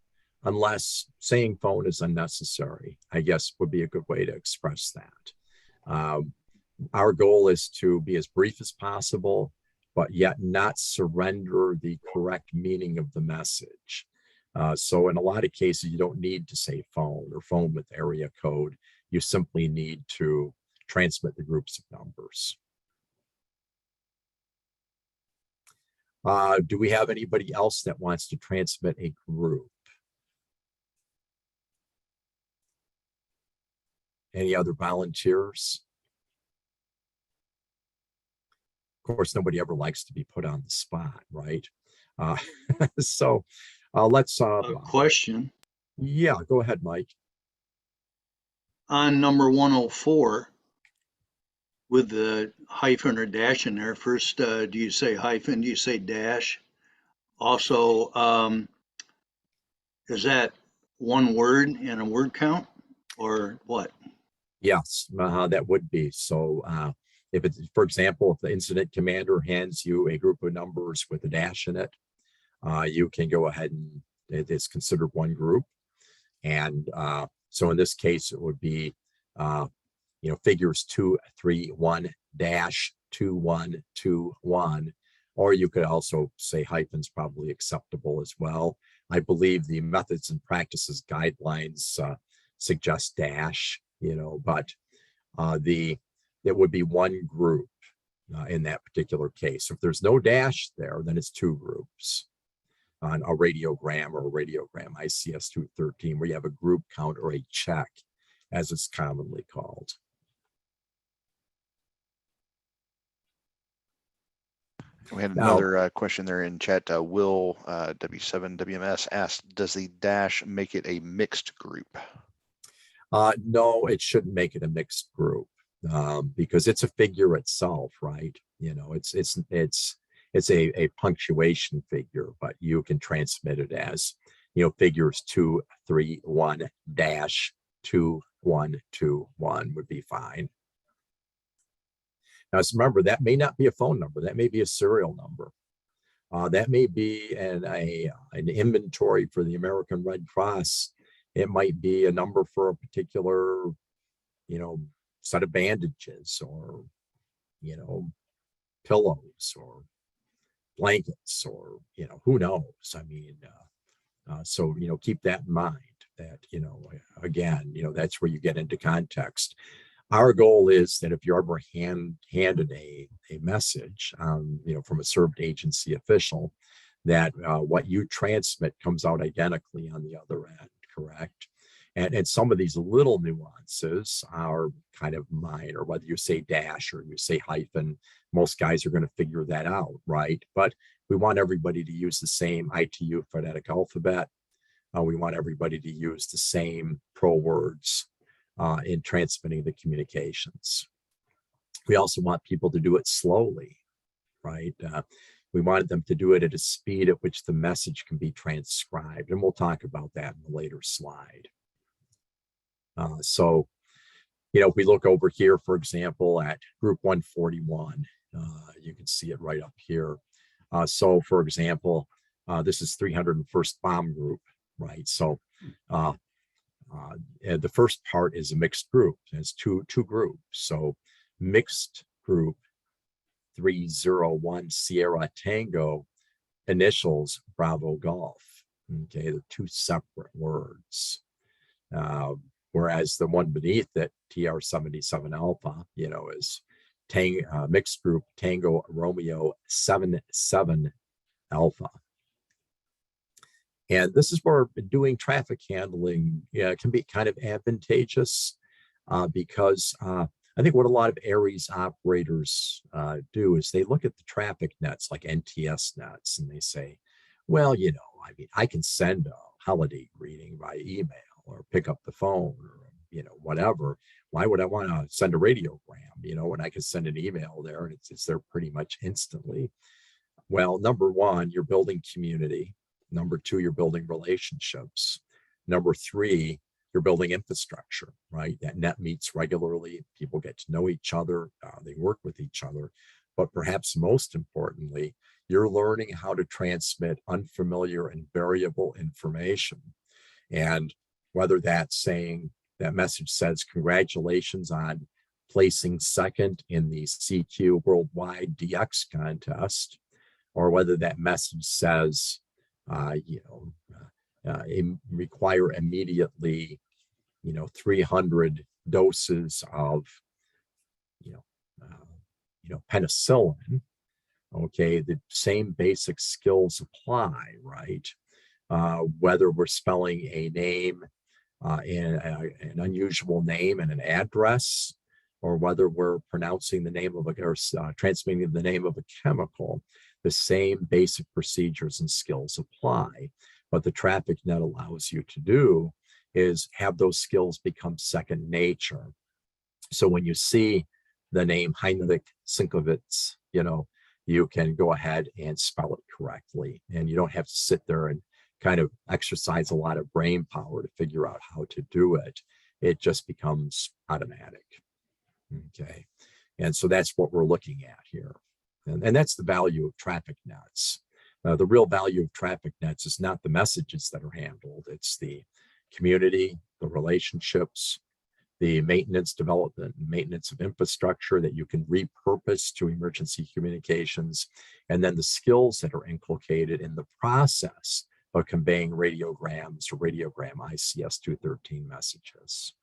[SPEAKER 2] unless saying phone is unnecessary, I guess would be a good way to express that. Our goal is to be as brief as possible, but yet not surrender the correct meaning of the message. So in a lot of cases, you don't need to say phone or phone with area code. You simply need to transmit the groups of numbers. Do we have anybody else that wants to transmit a group? Any other volunteers? Of course, nobody ever likes to be put on the spot, right? So let's.
[SPEAKER 4] A question
[SPEAKER 2] Yeah, go ahead, Mike.
[SPEAKER 4] on number 104 with the hyphen or dash in there. First, do you say hyphen? Do you say dash? Also, is that one word in a word count or what?
[SPEAKER 2] Yes, that would be. So if it's, for example, if the incident commander hands you a group of numbers with a dash in it, you can go ahead and it's considered one group. And so in this case, it would be, figures 231 dash 2121, or you could also say hyphens, probably acceptable as well. I believe the methods and practices guidelines suggest dash, but it would be one group in that particular case. So if there's no dash there, then it's two groups on a radiogram or a radiogram ICS 213, where you have a group count or a check, as it's commonly called.
[SPEAKER 1] We had another question there in chat. Will W7WMS asked, does the dash make it a mixed group?
[SPEAKER 2] No, it shouldn't make it a mixed group because it's a figure itself, right? It's a punctuation figure, but you can transmit it as, figures 231 dash 2121 would be fine. Now, remember, that may not be a phone number. That may be a serial number. That may be an inventory for the American Red Cross. It might be a number for a particular, set of bandages or, pillows or blankets or, who knows? I mean, so, keep that in mind that, again, that's where you get into context. Our goal is that if you're ever handed a message, from a served agency official, that what you transmit comes out identically on the other end, correct? And some of these little nuances are kind of minor, whether you say dash or you say hyphen, most guys are going to figure that out, right? But we want everybody to use the same ITU phonetic alphabet. We want everybody to use the same prowords in transmitting the communications. We also want people to do it slowly, right? We wanted them to do it at a speed at which the message can be transcribed. And we'll talk about that in a later slide. So, if we look over here, for example, at group 141, you can see it right up here. So, for example, this is 301st Bomb Group, right? So, the first part is a mixed group. It's two groups. So, mixed group 301 Sierra Tango, initials Bravo Golf. Okay, they're two separate words. Whereas the one beneath it, TR-77 Alpha, is mixed group Tango Romeo 77 Alpha. And this is where doing traffic handling can be kind of advantageous because I think what a lot of ARRI's operators do is they look at the traffic nets like NTS nets and they say, well, I can send a holiday greeting by email or pick up the phone or, whatever. Why would I want to send a radiogram, when I can send an email there and it's there pretty much instantly? Well, number one, you're building community. Number two, you're building relationships. Number three, you're building infrastructure, right? That net meets regularly. People get to know each other. They work with each other. but perhaps most importantly, you're learning how to transmit unfamiliar and variable information. And whether that's saying, that message says, congratulations on placing second in the CQ Worldwide DX contest, or whether that message says, require immediately, 300 doses of, penicillin. Okay, the same basic skills apply, right? Whether we're spelling a name in an unusual name and an address, or whether we're pronouncing the name of transmitting the name of a chemical, the same basic procedures and skills apply. What the traffic net allows you to do is have those skills become second nature. So when you see the name Heinrich Sienkiewicz, you can go ahead and spell it correctly, and you don't have to sit there and kind of exercise a lot of brain power to figure out how to do it. It just becomes automatic. Okay, and so that's what we're looking at here, and that's the value of traffic nets. The real value of traffic nets is not the messages that are handled, it's the community, the relationships, the maintenance, development, and maintenance of infrastructure that you can repurpose to emergency communications, and then the skills that are inculcated in the process of conveying radiograms or radiogram ICS 213 messages.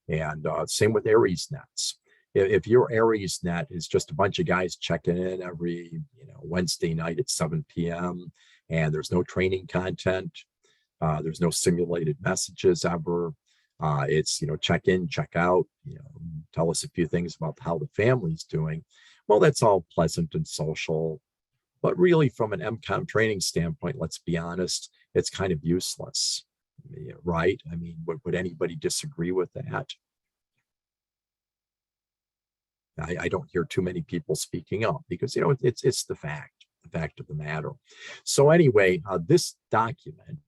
[SPEAKER 2] And same with Aries nets. If your Aries net is just a bunch of guys checking in every Wednesday night at 7 p.m. and there's no training content, there's no simulated messages ever, it's check in, check out, tell us a few things about how the family's doing. Well, that's all pleasant and social, but really from an MCOM training standpoint, let's be honest, it's kind of useless, right? I mean, would anybody disagree with that? I don't hear too many people speaking up because it's the fact of the matter. So anyway, this document,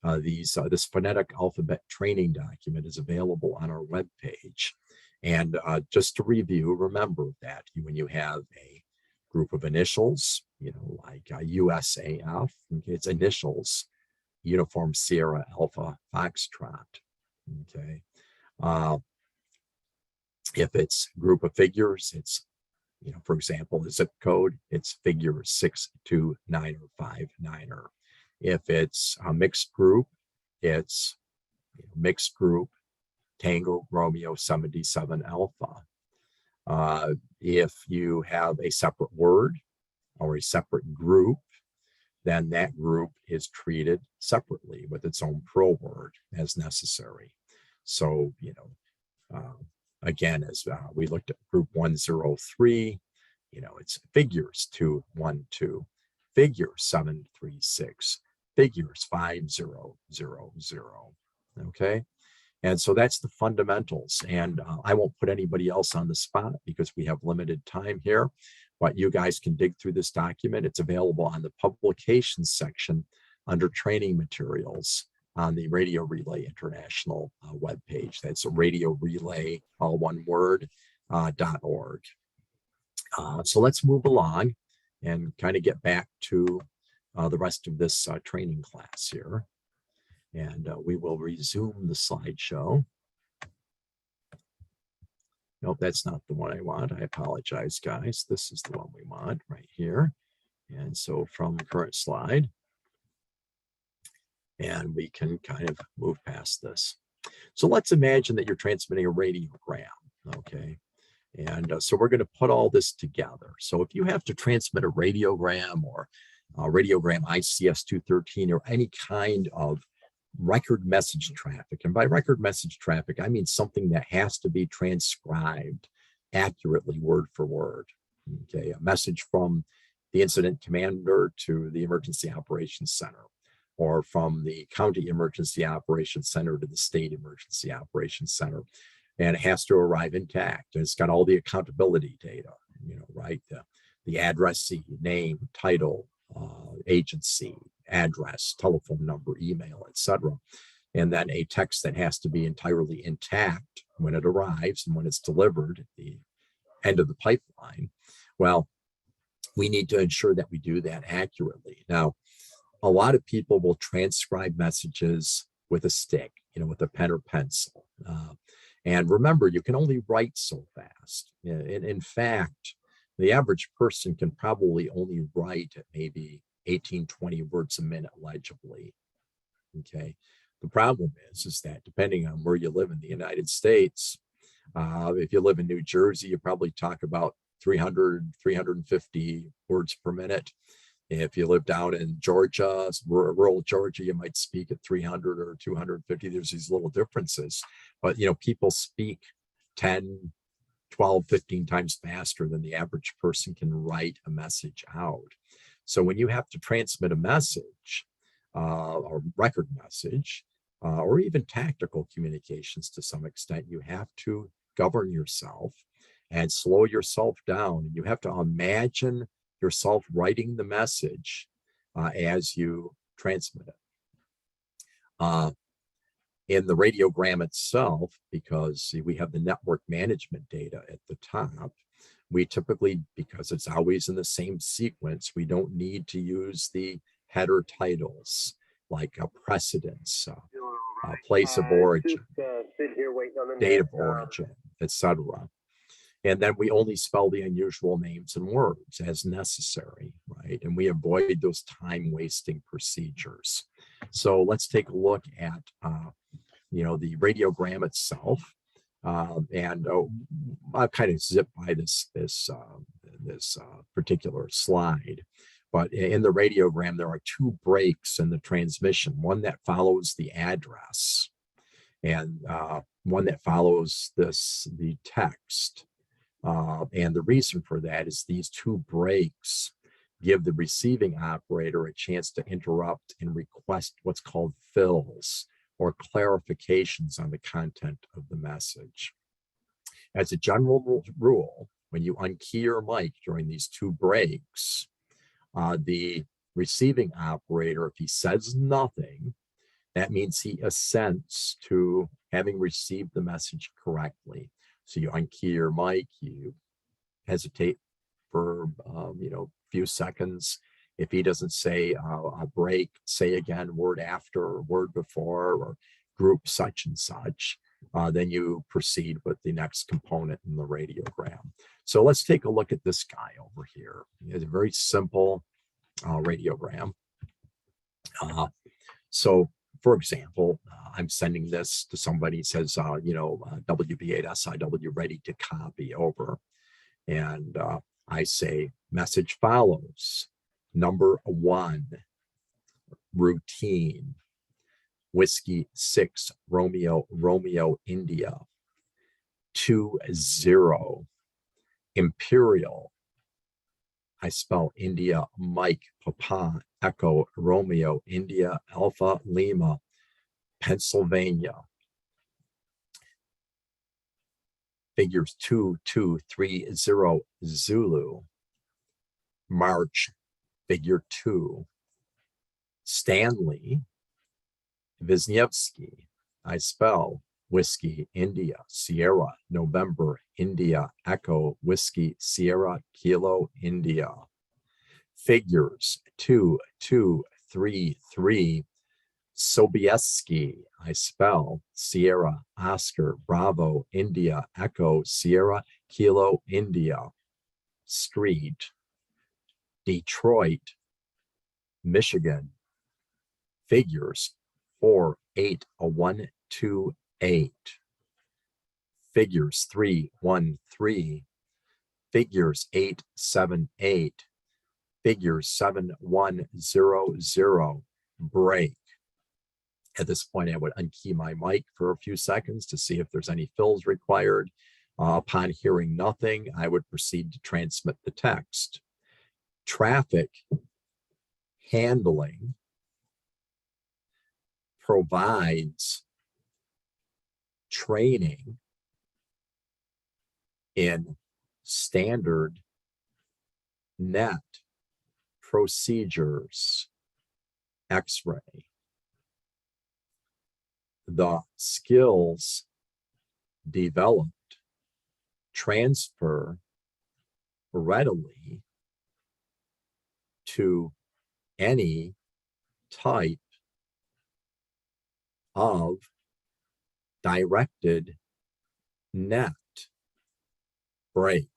[SPEAKER 2] this phonetic alphabet training document is available on our webpage. And just to review, remember that when you have a group of initials, like USAF, okay, it's initials, Uniform Sierra Alpha Foxtrot, okay. If it's a group of figures, it's, for example, the zip code, it's figure 62959er. If it's a mixed group, it's mixed group Tango Romeo 77 Alpha. If you have a separate word or a separate group, then that group is treated separately with its own pro word as necessary. So, again, as we looked at group 103, it's figures 212, figure 736, figures 5000. Okay. And so that's the fundamentals. And I won't put anybody else on the spot because we have limited time here. But you guys can dig through this document. It's available on the publications section under training materials on the Radio Relay International webpage. That's Radio Relay, all one word, .org. So let's move along and kind of get back to the rest of this training class here. And we will resume the slideshow. Nope, that's not the one I want. I apologize, guys. This is the one we want right here. And so from current slide, and we can kind of move past this. So let's imagine that you're transmitting a radiogram, okay? And so we're going to put all this together. So if you have to transmit a radiogram or radiogram ICS 213 or any kind of record message traffic, and by record message traffic, I mean something that has to be transcribed accurately, word for word. Okay, a message from the incident commander to the emergency operations center, or from the county emergency operations center to the state emergency operations center, and it has to arrive intact. And it's got all the accountability data, right? The addressee, name, title, agency, address, telephone number, email, etc. And then a text that has to be entirely intact when it arrives and when it's delivered at the end of the pipeline. Well, we need to ensure that we do that accurately. Now, a lot of people will transcribe messages with a stick, with a pen or pencil. And remember, you can only write so fast. In fact, the average person can probably only write at maybe 18, 20 words a minute legibly. Okay. The problem is that depending on where you live in the United States, if you live in New Jersey, you probably talk about 300, 350 words per minute. If you live down in Georgia, rural Georgia, you might speak at 300 or 250. There's these little differences, but people speak 10, 12, 15 times faster than the average person can write a message out. So when you have to transmit a message, or record message, or even tactical communications to some extent, you have to govern yourself and slow yourself down. You have to imagine yourself writing the message as you transmit it. In the radiogram itself, because we have the network management data at the top, we typically, because it's always in the same sequence, we don't need to use the header titles like precedence, place of origin, date of origin, etc. And then we only spell the unusual names and words as necessary, right? And we avoid those time-wasting procedures. So let's take a look at, the radiogram itself. And I'll kind of zip by this particular slide. But in the radiogram, there are two breaks in the transmission, one that follows the address and one that follows the text. And the reason for that is these two breaks give the receiving operator a chance to interrupt and request what's called fills or clarifications on the content of the message. As a general rule, when you unkey your mic during these two breaks, the receiving operator, if he says nothing, that means he assents to having received the message correctly. So you unkey your mic, you hesitate for a few seconds. If he doesn't say a break, say again, word after or word before or group such and such, then you proceed with the next component in the radiogram. So let's take a look at this guy over here. It's a very simple radiogram. So for example, I'm sending this to somebody who says, WB8SIW ready to copy over. And I say, message follows. Number 1, routine. Whiskey 6, Romeo, India. 20, Imperial. I spell India, Mike, Papa, Echo, Romeo, India, Alpha, Lima, Pennsylvania. Figures 2230, Zulu. March, figure 2. Stanley, Wisniewski. I spell Whiskey, India, Sierra, November, India, Echo, Whiskey, Sierra, Kilo, India. Figures 2233, Sobieski. I spell Sierra, Oscar, Bravo, India, Echo, Sierra, Kilo, India. Street, Detroit, Michigan. Figures 48128. Figures 313. Figures 878. Figures 7100. Break. At this point, I would unkey my mic for a few seconds to see if there's any fills required. Upon hearing nothing, I would proceed to transmit the text. Traffic handling provides training in standard net procedures, X-ray. The skills developed transfer readily to any type of directed net break.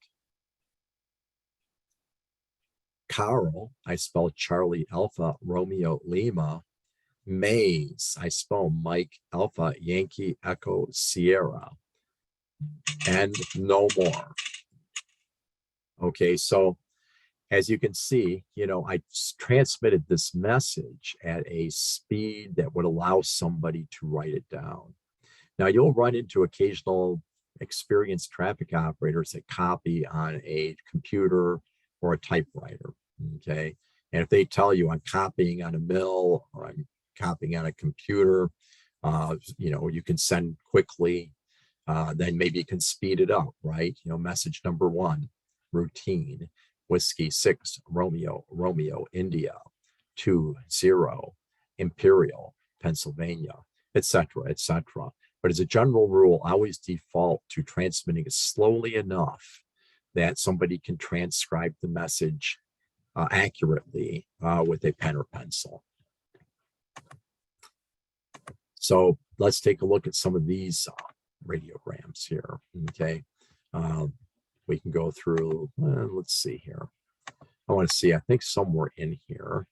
[SPEAKER 2] Carl, I spell Charlie Alpha Romeo Lima. Maze, I spell Mike Alpha Yankee Echo Sierra. And no more. Okay, so as you can see, I transmitted this message at a speed that would allow somebody to write it down. Now, you'll run into occasional experienced traffic operators that copy on a computer or a typewriter, okay? And if they tell you I'm copying on a mill or I'm copying on a computer, you can send quickly, then maybe you can speed it up, right? Message number 1, routine, Whiskey 6, Romeo, India, 20, Imperial, Pennsylvania, etc., etc. But as a general rule, I always default to transmitting it slowly enough that somebody can transcribe the message accurately with a pen or pencil. So let's take a look at some of these radiograms here, okay? We can go through, let's see here. I want to see, I think somewhere in here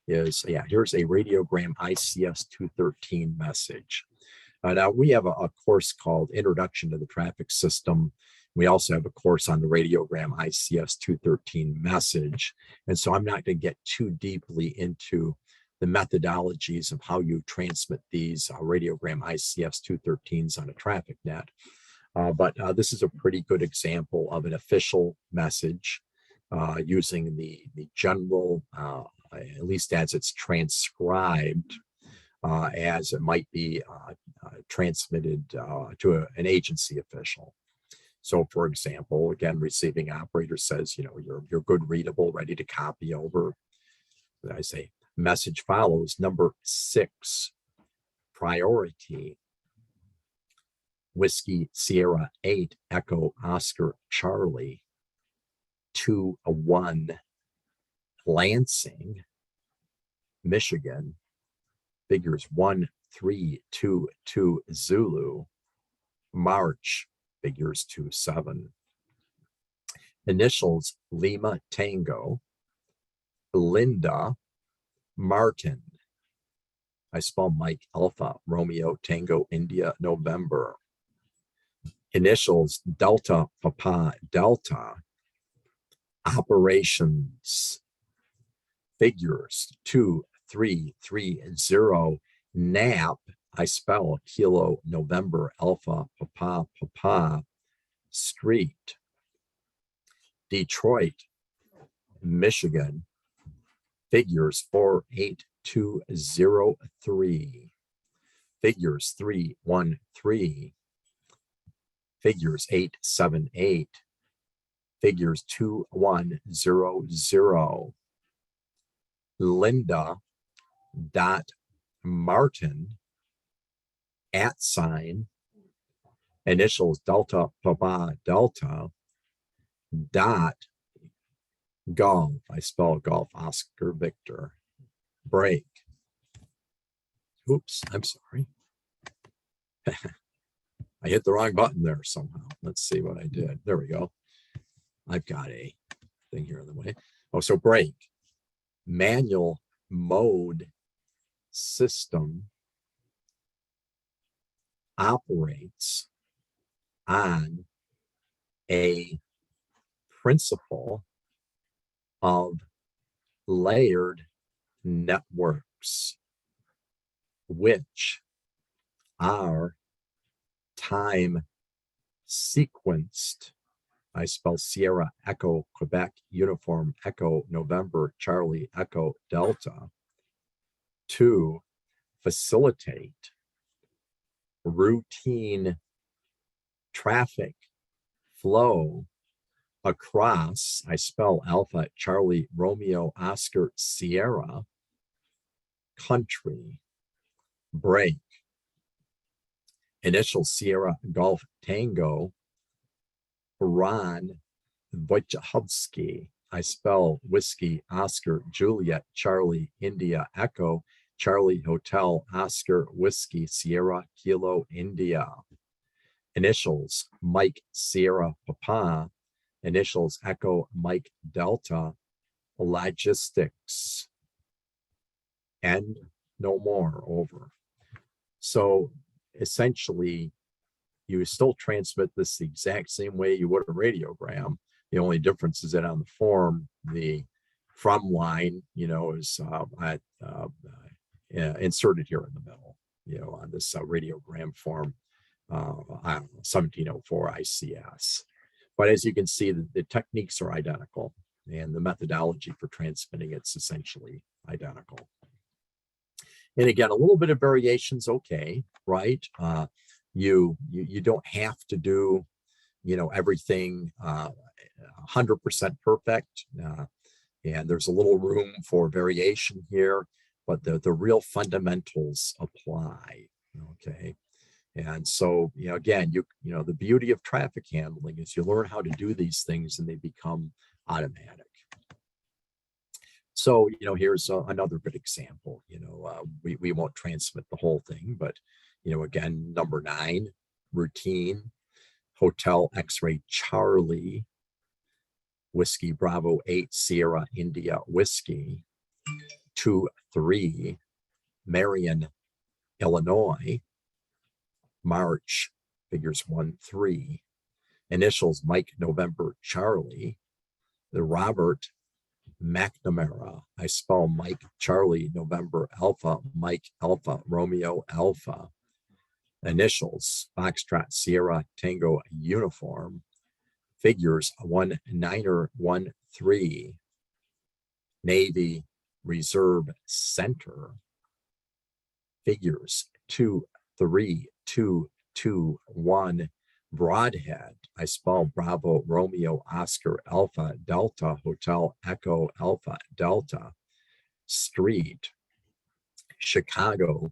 [SPEAKER 2] is, yeah, here's a radiogram ICS 213 message. Now we have a course called Introduction to the Traffic System. We also have a course on the radiogram ICS 213 message. And so I'm not going to get too deeply into the methodologies of how you transmit these radiogram ICS 213s on a traffic net. But this is a pretty good example of an official message using the general, at least as it's transcribed, as it might be transmitted to an agency official. So, for example, again, receiving operator says, you're good, readable, ready to copy over. I say, message follows, number 6, priority. Whiskey Sierra 8 Echo Oscar Charlie 2-1 Lansing, Michigan, figures 1-3-2-2 Zulu, March, figures 2-7. Initials Lima Tango, Linda Martin. I spell Mike Alpha Romeo Tango India November. Initials Delta Papa Delta. Operations figures 2330 NAP. I spell Kilo November Alpha Papa Papa Street. Detroit, Michigan. Figures 48203. Figures 313. Figures 878. Figures 2100. Linda dot Martin @ initials Delta Papa Delta dot golf. I spell golf Oscar Victor break. Oops, I'm sorry. I hit the wrong button there somehow. Let's see what I did. There we go. I've got a thing here in the way. Oh, so break. Manual mode system operates on a principle of layered networks, which are time sequenced. I spell Sierra Echo Quebec Uniform Echo November Charlie Echo Delta to facilitate routine traffic flow across, I spell Alpha Charlie Romeo Oscar Sierra country. Break. Initial Sierra Golf Tango Ron Wojciechowski. I spell whiskey, Oscar, Juliet, Charlie, India, Echo, Charlie, Hotel, Oscar, Whiskey, Sierra, Kilo, India. Initials, Mike, Sierra, Papa. Initials, Echo, Mike, Delta. Logistics. And no more, over. So essentially, you still transmit this the exact same way you would a radiogram. The only difference is that on the form, the from line, is inserted here in the middle, on this radiogram form, 1704 ICS. But as you can see, the techniques are identical, and the methodology for transmitting it's essentially identical. And again, a little bit of variation's okay, right? You don't have to do, everything 100% perfect. And there's a little room for variation here, but the real fundamentals apply, okay? And so, again, the beauty of traffic handling is you learn how to do these things and they become automatic. So, here's another good example. We won't transmit the whole thing, but, again, number 9, routine, Hotel X-ray Charlie, Whiskey Bravo 8 Sierra India Whiskey, 2-3, Marion, Illinois, March, figures 1-3, initials Mike November Charlie, the Robert McNamara. I spell Mike Charlie November Alpha Mike Alpha Romeo Alpha. Initials Foxtrot Sierra Tango Uniform. Figures 1913. Navy Reserve Center. Figures 23221. Broadhead. I spell Bravo Romeo Oscar Alpha Delta Hotel Echo Alpha Delta. Street, Chicago,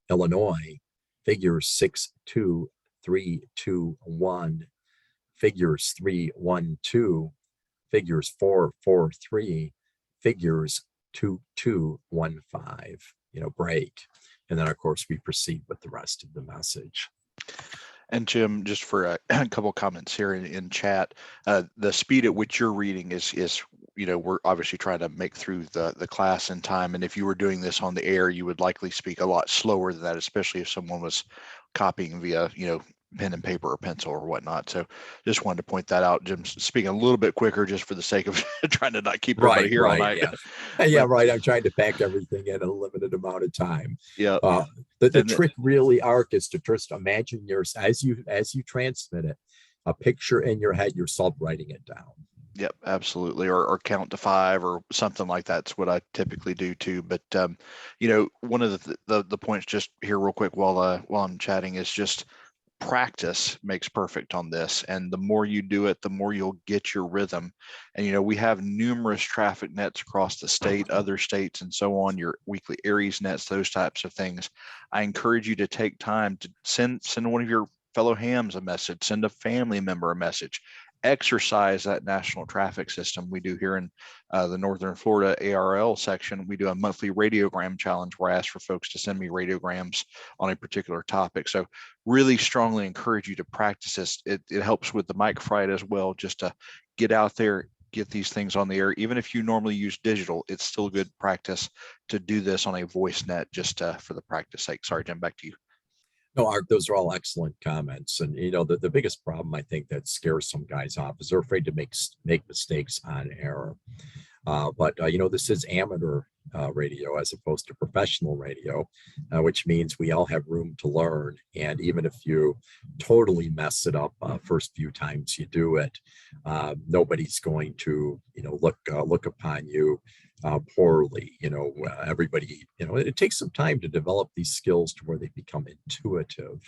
[SPEAKER 2] Illinois. Figures 62321. Figures 312. Figures 443. Figures 2215. Break. And then, of course, we proceed with the rest of the message.
[SPEAKER 1] And Jim, just for a couple comments here in chat, the speed at which you're reading is we're obviously trying to make through the class in time. And if you were doing this on the air, you would likely speak a lot slower than that, especially if someone was copying via, pen and paper or pencil or whatnot. So just wanted to point that out. Jim's speaking a little bit quicker just for the sake of trying to not keep everybody here all night.
[SPEAKER 2] Yeah, right. I'm trying to pack everything in a limited amount of time.
[SPEAKER 1] Yeah.
[SPEAKER 2] The trick really, Ark, is to just imagine as you transmit it, a picture in your head, yourself writing it down.
[SPEAKER 1] Yep, absolutely. Or count to 5 or something like that's what I typically do too. But one of the points just here real quick while I'm chatting is just practice makes perfect on this, and the more you do it, the more you'll get your rhythm. And we have numerous traffic nets across the state, other states, and so on, your weekly Aries nets, those types of things. I encourage you to take time to send one of your fellow hams a message, send a family member a message, exercise that national traffic system. We do here in the Northern Florida ARRL section, we do a monthly radiogram challenge where I ask for folks to send me radiograms on a particular topic. So really strongly encourage you to practice this. It helps with the mic fright as well, just to get out there, get these things on the air. Even if you normally use digital, it's still good practice to do this on a voice net, just for the practice sake. Sorry, Jim, back to you.
[SPEAKER 2] No, Art, those are all excellent comments. And, the biggest problem I think that scares some guys off is they're afraid to make mistakes on air. But this is amateur radio as opposed to professional radio, which means we all have room to learn. And even if you totally mess it up first few times you do it, nobody's going to, look upon you poorly. Everybody, it takes some time to develop these skills to where they become intuitive.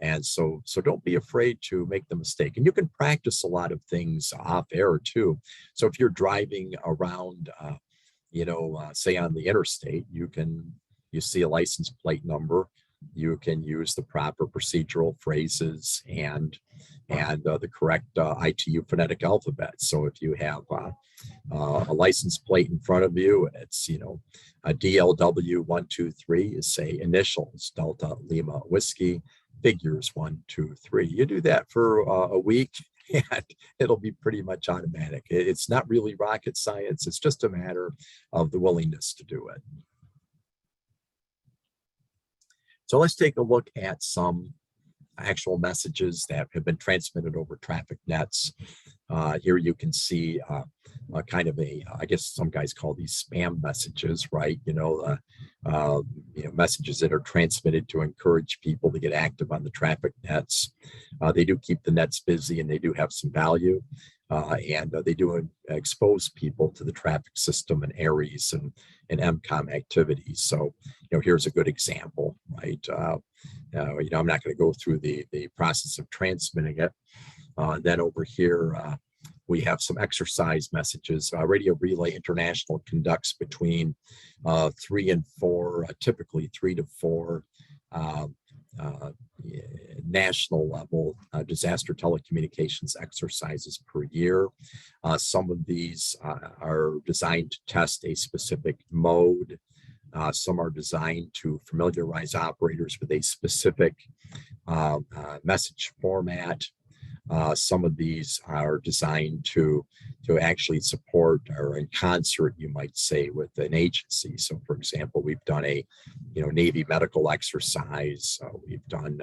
[SPEAKER 2] And so don't be afraid to make the mistake. And you can practice a lot of things off air too. So if you're driving around, say on the interstate, you see a license plate number, you can use the proper procedural phrases and the correct ITU phonetic alphabet. So if you have a license plate in front of you, it's, you know, a DLW 123 is, say, initials, Delta Lima Whiskey, figures 1, 2, 3. You do that for a week and it'll be pretty much automatic. It's not really rocket science. It's just a matter of the willingness to do it. So let's take a look at some actual messages that have been transmitted over traffic nets. Here you can see kind of I guess some guys call these spam messages, right? You know, messages that are transmitted to encourage people to get active on the traffic nets. They do keep the nets busy and they do have some value. And they do expose people to the traffic system and ARRIs and MCOM activities. So, you know, here's a good example, right? You know, I'm not going to go through the process of transmitting it. Then over here, we have some exercise messages. Radio Relay International conducts between 3 and 4, typically 3 to 4 national level disaster telecommunications exercises per year. Some of these are designed to test a specific mode. Some are designed to familiarize operators with a specific message format. Some of these are designed to actually support, or in concert, you might say, with an agency. So, for example, we've done a, you know, Navy medical exercise. We've done,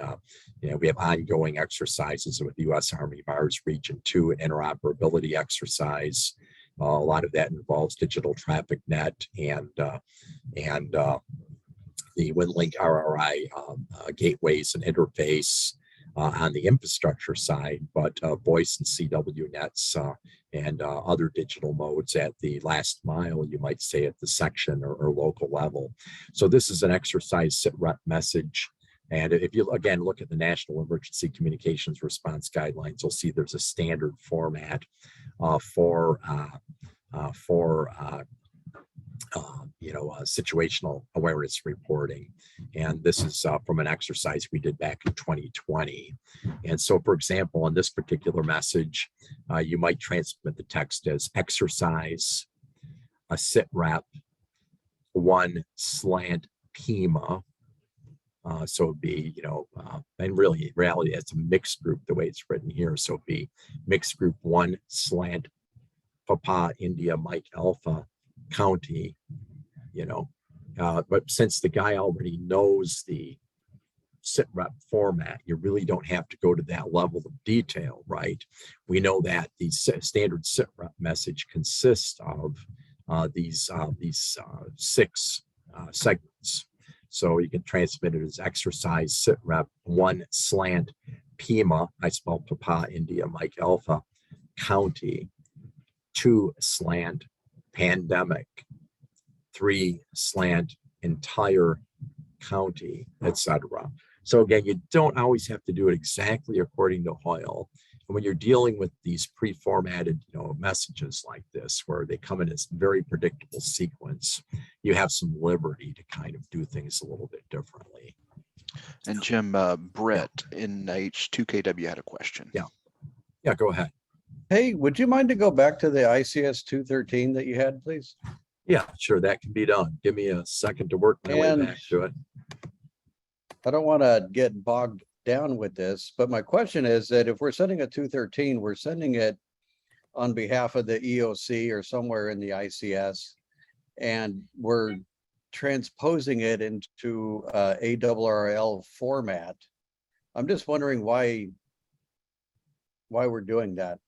[SPEAKER 2] you know, we have ongoing exercises with the U.S. Army Mars Region 2, an interoperability exercise. A lot of that involves digital traffic net and the WinLink RRI gateways and interface. On the infrastructure side, but voice and CW nets and other digital modes at the last mile, you might say, at the section or local level. So this is an exercise SITREP message. And if you, again, look at the National Emergency Communications Response Guidelines, you'll see there's a standard format for situational awareness reporting. And this is from an exercise we did back in 2020. And so, for example, on this particular message, you might transmit the text as exercise, a SITREP, 1 slant PIMA. So it'd be, you know, and really, in reality, it's a mixed group the way it's written here. So it'd be mixed group 1 slant Papa India Mike Alpha County, you know, but since the guy already knows the SITREP format, you really don't have to go to that level of detail, right? We know that the standard SITREP message consists of these 6 segments. So you can transmit it as exercise SITREP 1 slant PIMA, I spell Papa India Mike Alpha County, 2 slant pandemic, 3 slant entire county, etc. So again, you don't always have to do it exactly according to Hoyle. And when you're dealing with these pre-formatted, you know, messages like this, where they come in a very predictable sequence, you have some liberty to kind of do things a little bit differently.
[SPEAKER 1] And Jim, Brett in H2KW had a question.
[SPEAKER 2] Yeah, go ahead.
[SPEAKER 5] Hey, would you mind to go back to the ICS 213 that you had, please?
[SPEAKER 2] Yeah, sure, that can be done. Give me a second to work my way back to it.
[SPEAKER 5] I don't want to get bogged down with this, but my question is that if we're sending a 213, we're sending it on behalf of the EOC or somewhere in the ICS, and we're transposing it into ARRL format. I'm just wondering why we're doing that.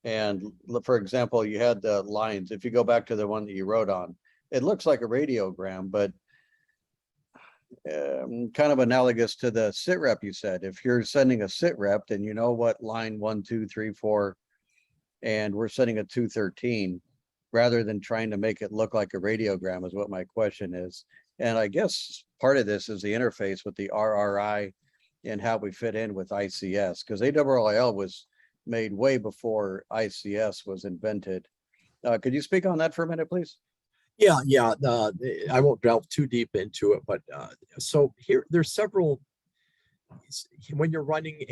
[SPEAKER 5] And for example, you had the lines. If you go back to the one that you wrote on, it looks like a radiogram, but kind of analogous to the SITREP you said. If you're sending a SITREP, then you know what line 1, 2, 3, 4, and we're sending a 213, rather than trying to make it look like a radiogram is what my question is. And I guess part of this is the interface with the RRI and how we fit in with ICS, because ARRL was made way before ICS was invented. Could you speak on that for a minute, please?
[SPEAKER 2] Yeah. I won't delve too deep into it, but so here there's several. When you're running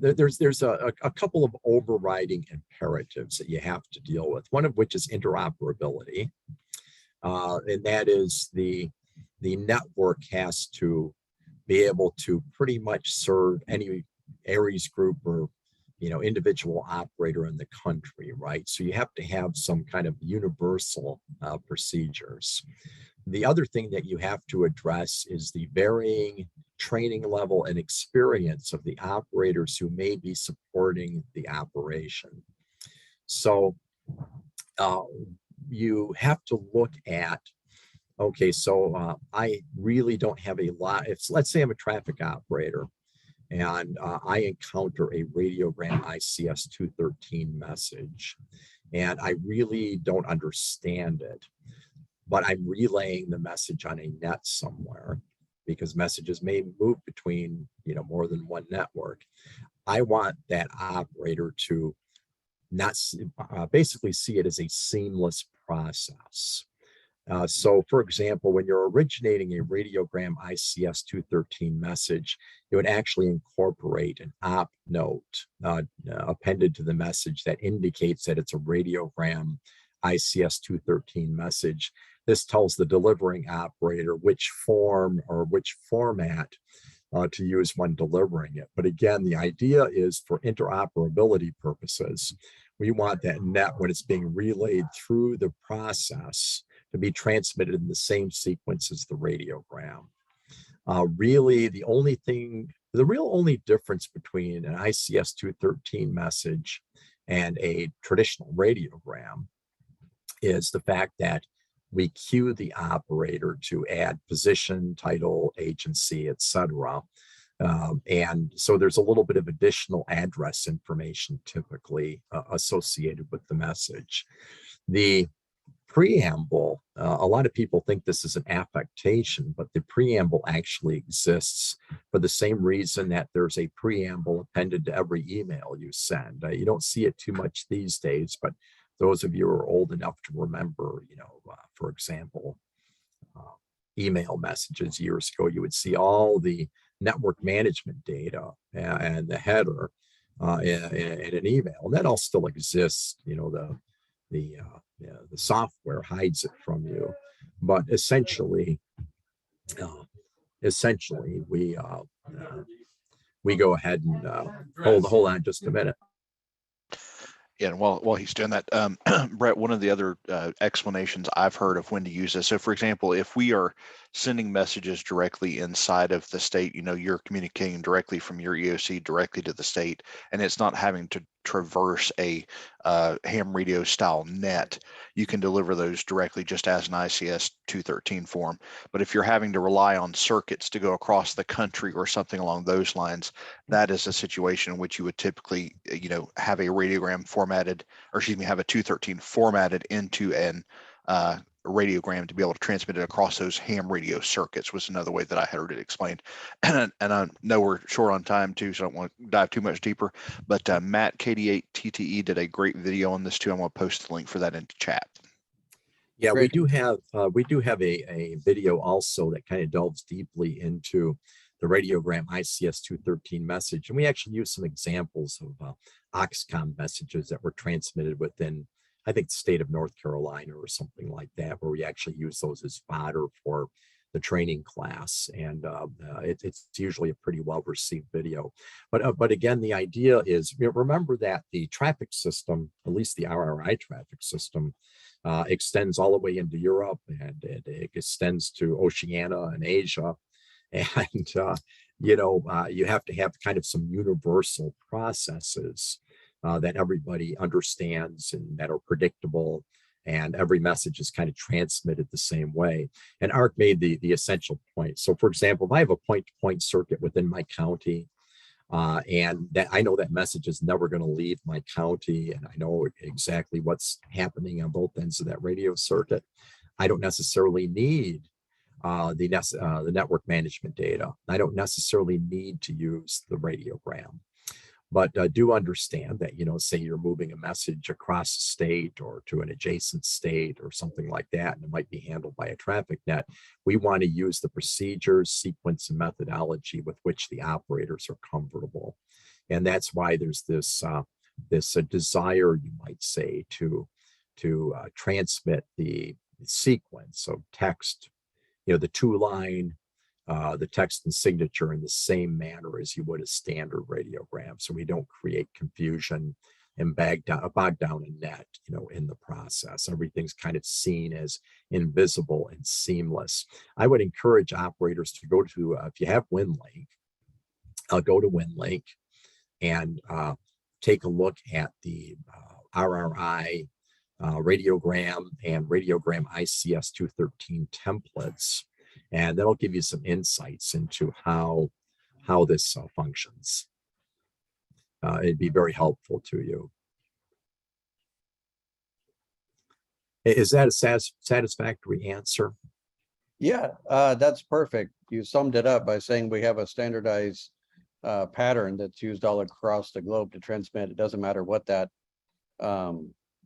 [SPEAKER 2] there's a couple of overriding imperatives that you have to deal with. One of which is interoperability, and that is the network has to be able to pretty much serve any ARRI's group or individual operator in the country, right? So you have to have some kind of universal procedures. The other thing that you have to address is the varying training level and experience of the operators who may be supporting the operation. So you have to look at, okay, so I really don't have a lot. Let's say I'm a traffic operator and I encounter a radiogram ICS 213 message, and I really don't understand it, but I'm relaying the message on a net somewhere because messages may move between more than one network. I want that operator to not basically see it as a seamless process. So for example, when you're originating a radiogram ICS 213 message, it would actually incorporate an op note appended to the message that indicates that it's a radiogram ICS 213 message. This tells the delivering operator which form or which format to use when delivering it. But again, the idea is for interoperability purposes, we want that net, when it's being relayed through the process, to be transmitted in the same sequence as the radiogram. Really, the real only difference between an ICS 213 message and a traditional radiogram is the fact that we cue the operator to add position, title, agency, etc. And so there's a little bit of additional address information typically associated with the message. The preamble, a lot of people think this is an affectation, but the preamble actually exists for the same reason that there's a preamble appended to every email you send. You don't see it too much these days, but those of you who are old enough to remember, for example, email messages years ago, you would see all the network management data and the header in an email, and that all still exists. The software hides it from you, but essentially we go ahead and hold on just a minute.
[SPEAKER 1] Yeah, and while he's doing that, Brett, one of the other explanations I've heard of when to use this. So, for example, if we are sending messages directly inside of the state, you're communicating directly from your EOC directly to the state, and it's not having to traverse a ham radio style net. You can deliver those directly just as an ICS 213 form. But if you're having to rely on circuits to go across the country or something along those lines, that is a situation in which you would typically, have a radiogram formatted, or have a 213 formatted into an radiogram to be able to transmit it across those ham radio circuits, was another way that I heard it explained. And I know we're short on time too, so I don't want to dive too much deeper, but Matt KD8TTE did a great video on this too. I'm going to post the link for that into chat.
[SPEAKER 2] Yeah, great. we do have a video also that kind of delves deeply into the radiogram ICS 213 message, and we actually use some examples of Oxcom messages that were transmitted within, I think, the state of North Carolina or something like that, where we actually use those as fodder for the training class, and it's usually a pretty well received video. But again, the idea is, remember that the traffic system, at least the RRI traffic system, extends all the way into Europe, and it extends to Oceania and Asia, and you have to have kind of some universal processes that everybody understands and that are predictable, and every message is kind of transmitted the same way. And Art made the essential point. So for example, if I have a point-to-point circuit within my county, and that I know that message is never going to leave my county, and I know exactly what's happening on both ends of that radio circuit, I don't necessarily need the network management data. I don't necessarily need to use the radiogram. But do understand that, say you're moving a message across the state or to an adjacent state or something like that, and it might be handled by a traffic net. We want to use the procedures, sequence, and methodology with which the operators are comfortable. And that's why there's this desire, you might say, to transmit the sequence of text, the 2-line, the text and signature in the same manner as you would a standard radiogram, so we don't create confusion and bog down a net, in the process. Everything's kind of seen as invisible and seamless. I would encourage operators to go to, if you have WinLink, go to WinLink and take a look at the RRI Radiogram and Radiogram ICS 213 templates, and that'll give you some insights into how this functions. It'd be very helpful to you. Is that a satisfactory answer?
[SPEAKER 5] Yeah, that's perfect. You summed it up by saying we have a standardized pattern that's used all across the globe to transmit. It doesn't matter what that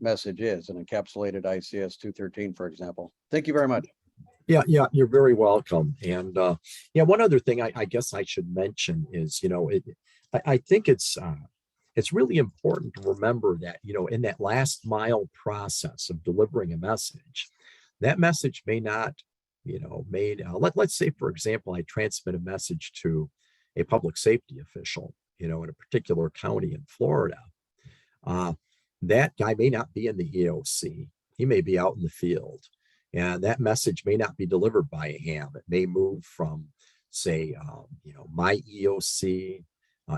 [SPEAKER 5] message is, an encapsulated ICS 213, for example. Thank you very much.
[SPEAKER 2] Yeah, you're very welcome. And one other thing I guess I should mention is, I think it's really important to remember that, in that last mile process of delivering a message, that message may not, let's say, for example, I transmit a message to a public safety official, in a particular county in Florida. That guy may not be in the EOC. He may be out in the field. And that message may not be delivered by a ham. It may move from, say, my EOC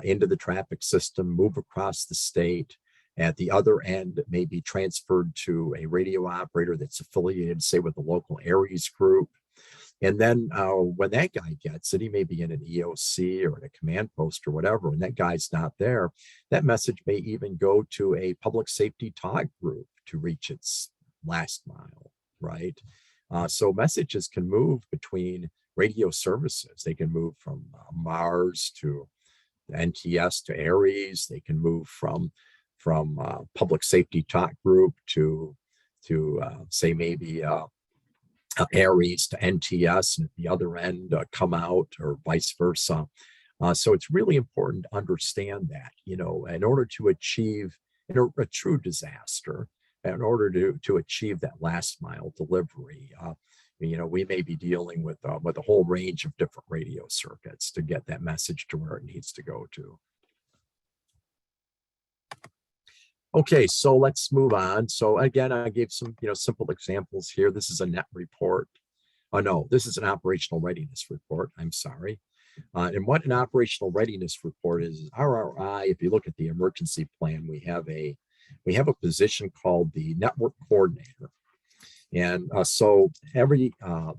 [SPEAKER 2] into the traffic system, move across the state. At the other end, it may be transferred to a radio operator that's affiliated, say, with the local ARRI's group. And then when that guy gets it, he may be in an EOC or at a command post or whatever, and that guy's not there. That message may even go to a public safety talk group to reach its last mile. Right. So messages can move between radio services. They can move from Mars to NTS to ARRI's. They can move from public safety talk group to say maybe ARRI's to NTS, and at the other end come out, or vice versa. So it's really important to understand that, in order to achieve a true disaster, in order to achieve that last mile delivery, we may be dealing with a whole range of different radio circuits to get that message to where it needs to go to. Okay, so let's move on. So again, I gave some simple examples here. This is a net report. Oh no, this is an operational readiness report. I'm sorry. And what an operational readiness report is RRI. If you look at the emergency plan, we have a position called the network coordinator. And so every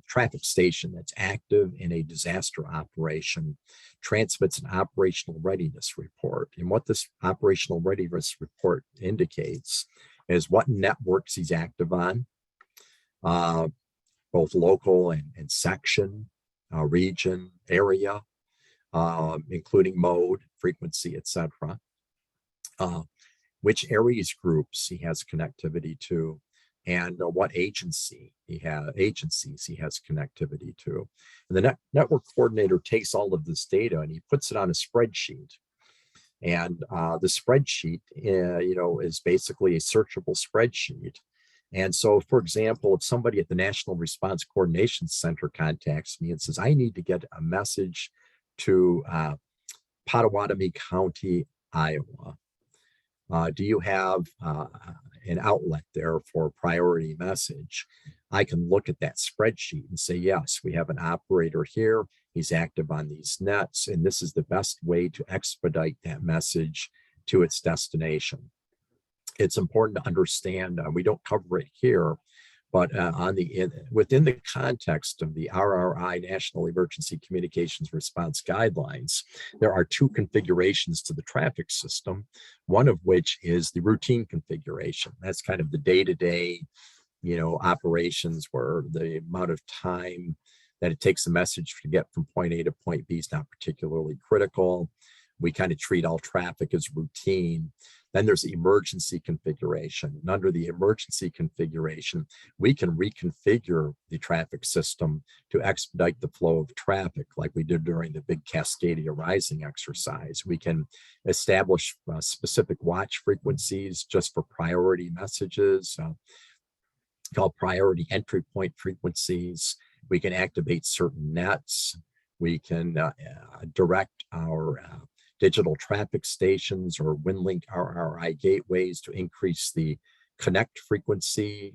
[SPEAKER 2] traffic station that's active in a disaster operation transmits an operational readiness report. And what this operational readiness report indicates is what networks he's active on, both local and section, region, area, including mode, frequency, etc. Which ARRI's groups he has connectivity to, and what agencies he has connectivity to. And the network coordinator takes all of this data and he puts it on a spreadsheet. And the spreadsheet, is basically a searchable spreadsheet. And so, for example, if somebody at the National Response Coordination Center contacts me and says, I need to get a message to Pottawatomie County, Iowa. Do you have an outlet there for a priority message? I can look at that spreadsheet and say, yes, we have an operator here. He's active on these nets, and this is the best way to expedite that message to its destination. It's important to understand, we don't cover it here, but within the context of the RRI National Emergency Communications Response Guidelines, there are two configurations to the traffic system, one of which is the routine configuration. That's kind of the day-to-day, operations where the amount of time that it takes a message to get from point A to point B is not particularly critical. we kind of treat all traffic as routine. Then there's emergency configuration. And under the emergency configuration, we can reconfigure the traffic system to expedite the flow of traffic, like we did during the big Cascadia Rising exercise. We can establish specific watch frequencies just for priority messages, called priority entry point frequencies. We can activate certain nets. We can direct our digital traffic stations or WinLink RRI gateways to increase the connect frequency.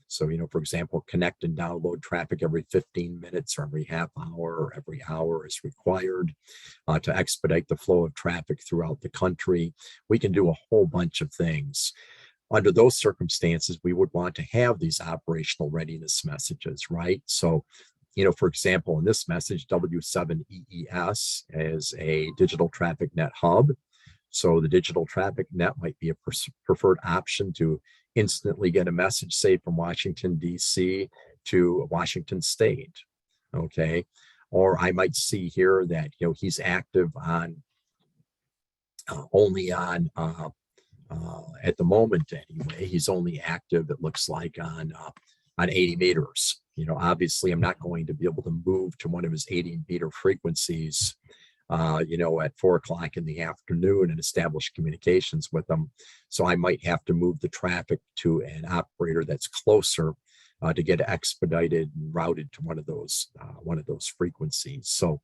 [SPEAKER 2] So, for example, connect and download traffic every 15 minutes or every half hour or every hour is required to expedite the flow of traffic throughout the country. We can do a whole bunch of things. Under those circumstances, we would want to have these operational readiness messages, right? So, for example, in this message, W7EES is a digital traffic net hub. So the digital traffic net might be a preferred option to instantly get a message, say, from Washington, D.C. to Washington State, okay? Or I might see here that, he's active on, only on, at the moment anyway, he's only active, it looks like, on 80 meters. Obviously, I'm not going to be able to move to one of his 80 meter frequencies, at 4 o'clock in the afternoon and establish communications with them. So I might have to move the traffic to an operator that's closer to get expedited and routed to one of those frequencies. So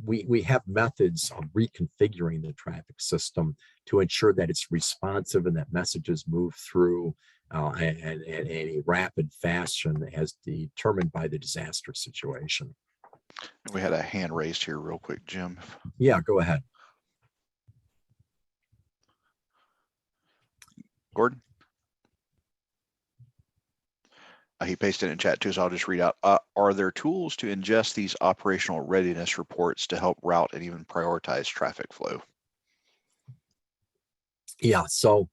[SPEAKER 2] we have methods of reconfiguring the traffic system to ensure that it's responsive and that messages move through in a rapid fashion as determined by the disaster situation.
[SPEAKER 1] We had a hand raised here real quick, Jim.
[SPEAKER 2] Yeah, go ahead.
[SPEAKER 1] Gordon? He pasted it in chat too, so I'll just read out. Are there tools to ingest these operational readiness reports to help route and even prioritize traffic flow?
[SPEAKER 2] Yeah, so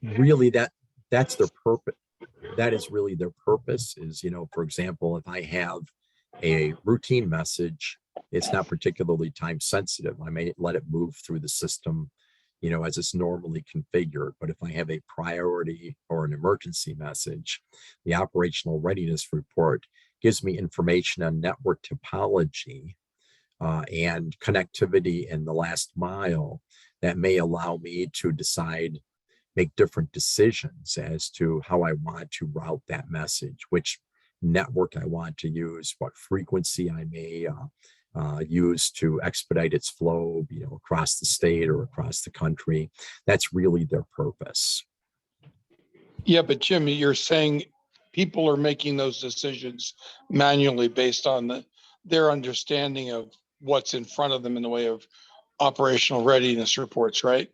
[SPEAKER 2] really that's their purpose. That is really their purpose is, for example, if I have a routine message, it's not particularly time sensitive. I may let it move through the system, as it's normally configured. But if I have a priority or an emergency message, the operational readiness report gives me information on network topology and connectivity in the last mile that may allow me to make different decisions as to how I want to route that message, which network I want to use, what frequency I may use to expedite its flow, across the state or across the country. That's really their purpose.
[SPEAKER 6] Yeah, but Jim, you're saying people are making those decisions manually based on their understanding of what's in front of them in the way of operational readiness reports, right?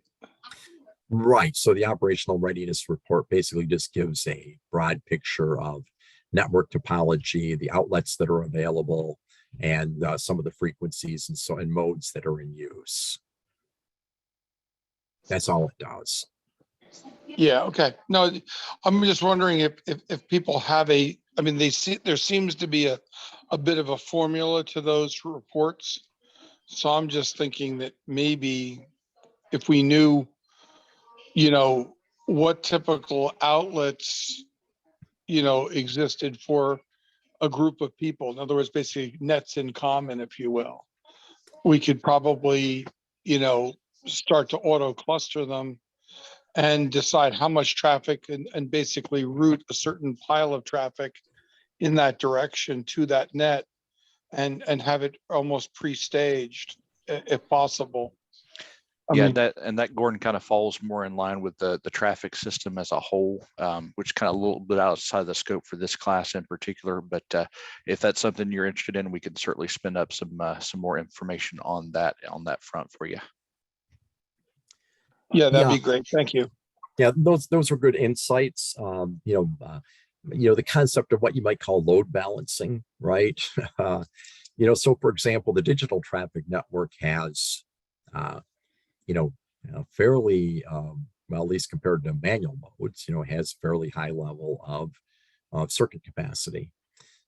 [SPEAKER 2] Right. So the operational readiness report basically just gives a broad picture of network topology, the outlets that are available, and some of the frequencies and modes that are in use. That's all it does.
[SPEAKER 6] Yeah. Okay. No, I'm just wondering if people have there seems to be a bit of a formula to those reports. So I'm just thinking that maybe if we knew, what typical outlets, existed for a group of people. In other words, basically nets in common, if you will. We could probably, start to auto cluster them and decide how much traffic and basically route a certain pile of traffic in that direction to that net and have it almost pre-staged if possible.
[SPEAKER 1] That Gordon kind of falls more in line with the traffic system as a whole, which kind of a little bit outside the scope for this class in particular. But if that's something you're interested in, we can certainly spin up some more information on that front for you.
[SPEAKER 6] Yeah, that'd be great. Thank you.
[SPEAKER 2] Yeah, those are good insights. The concept of what you might call load balancing, right? So for example, the digital traffic network has fairly, well, at least compared to manual modes, has fairly high level of circuit capacity.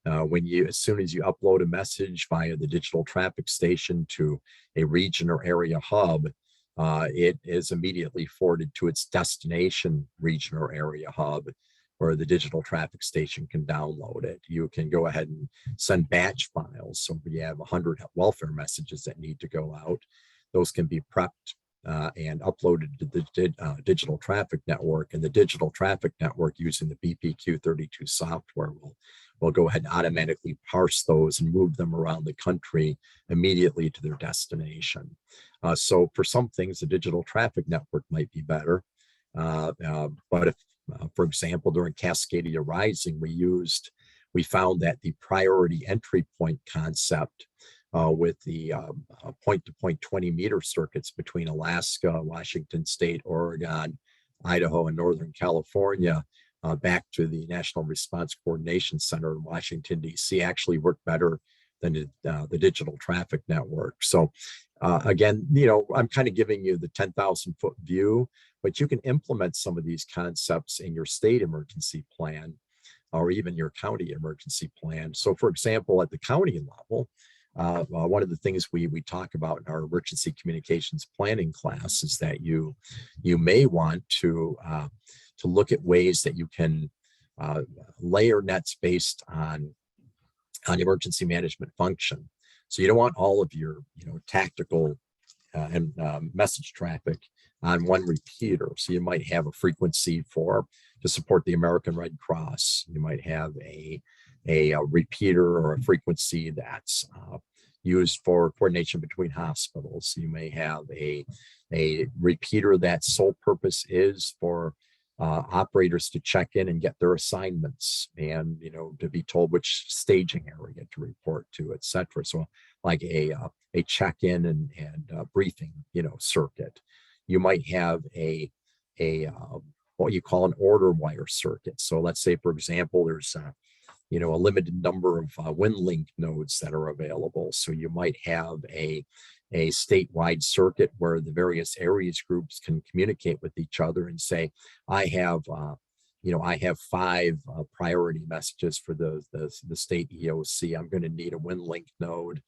[SPEAKER 2] As soon as you upload a message via the digital traffic station to a region or area hub, it is immediately forwarded to its destination region or area hub, where the digital traffic station can download it. You can go ahead and send batch files. So if you have 100 welfare messages that need to go out, those can be prepped and uploaded to the digital traffic network. And the digital traffic network, using the BPQ32 software, will go ahead and automatically parse those and move them around the country immediately to their destination. So for some things, the digital traffic network might be better. But if, for example, during Cascadia Rising, we found that the priority entry point concept with the point-to-point 20-meter circuits between Alaska, Washington State, Oregon, Idaho, and Northern California back to the National Response Coordination Center in Washington, D.C. actually worked better than the digital traffic network. So again, I'm kind of giving you the 10,000-foot view, but you can implement some of these concepts in your state emergency plan or even your county emergency plan. So for example, at the county level, one of the things we talk about in our emergency communications planning class is that you may want to look at ways that you can layer nets based on emergency management function. So you don't want all of your tactical and message traffic on one repeater. So you might have a frequency to support the American Red Cross. You might have a repeater or a frequency that's used for coordination between hospitals. You may have a repeater that sole purpose is for operators to check in and get their assignments, and to be told which staging area to report to, etc. So like a check-in and briefing circuit. You might have a what you call an order wire circuit. So let's say, for example, there's a limited number of WinLink nodes that are available. So you might have a statewide circuit where the various areas groups can communicate with each other and say, I have 5 priority messages for the state EOC. I'm going to need a WinLink node,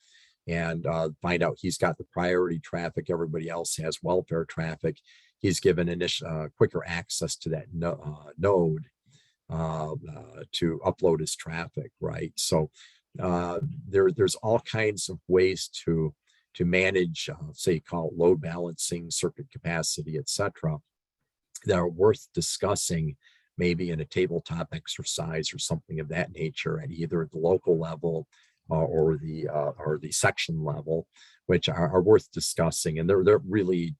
[SPEAKER 2] and find out he's got the priority traffic. Everybody else has welfare traffic. He's given quicker access to that node to upload his traffic, right? So there's all kinds of ways to manage, say, call it load balancing, circuit capacity, etc., that are worth discussing, maybe in a tabletop exercise or something of that nature at either the local level or the section level, which are worth discussing. And they're really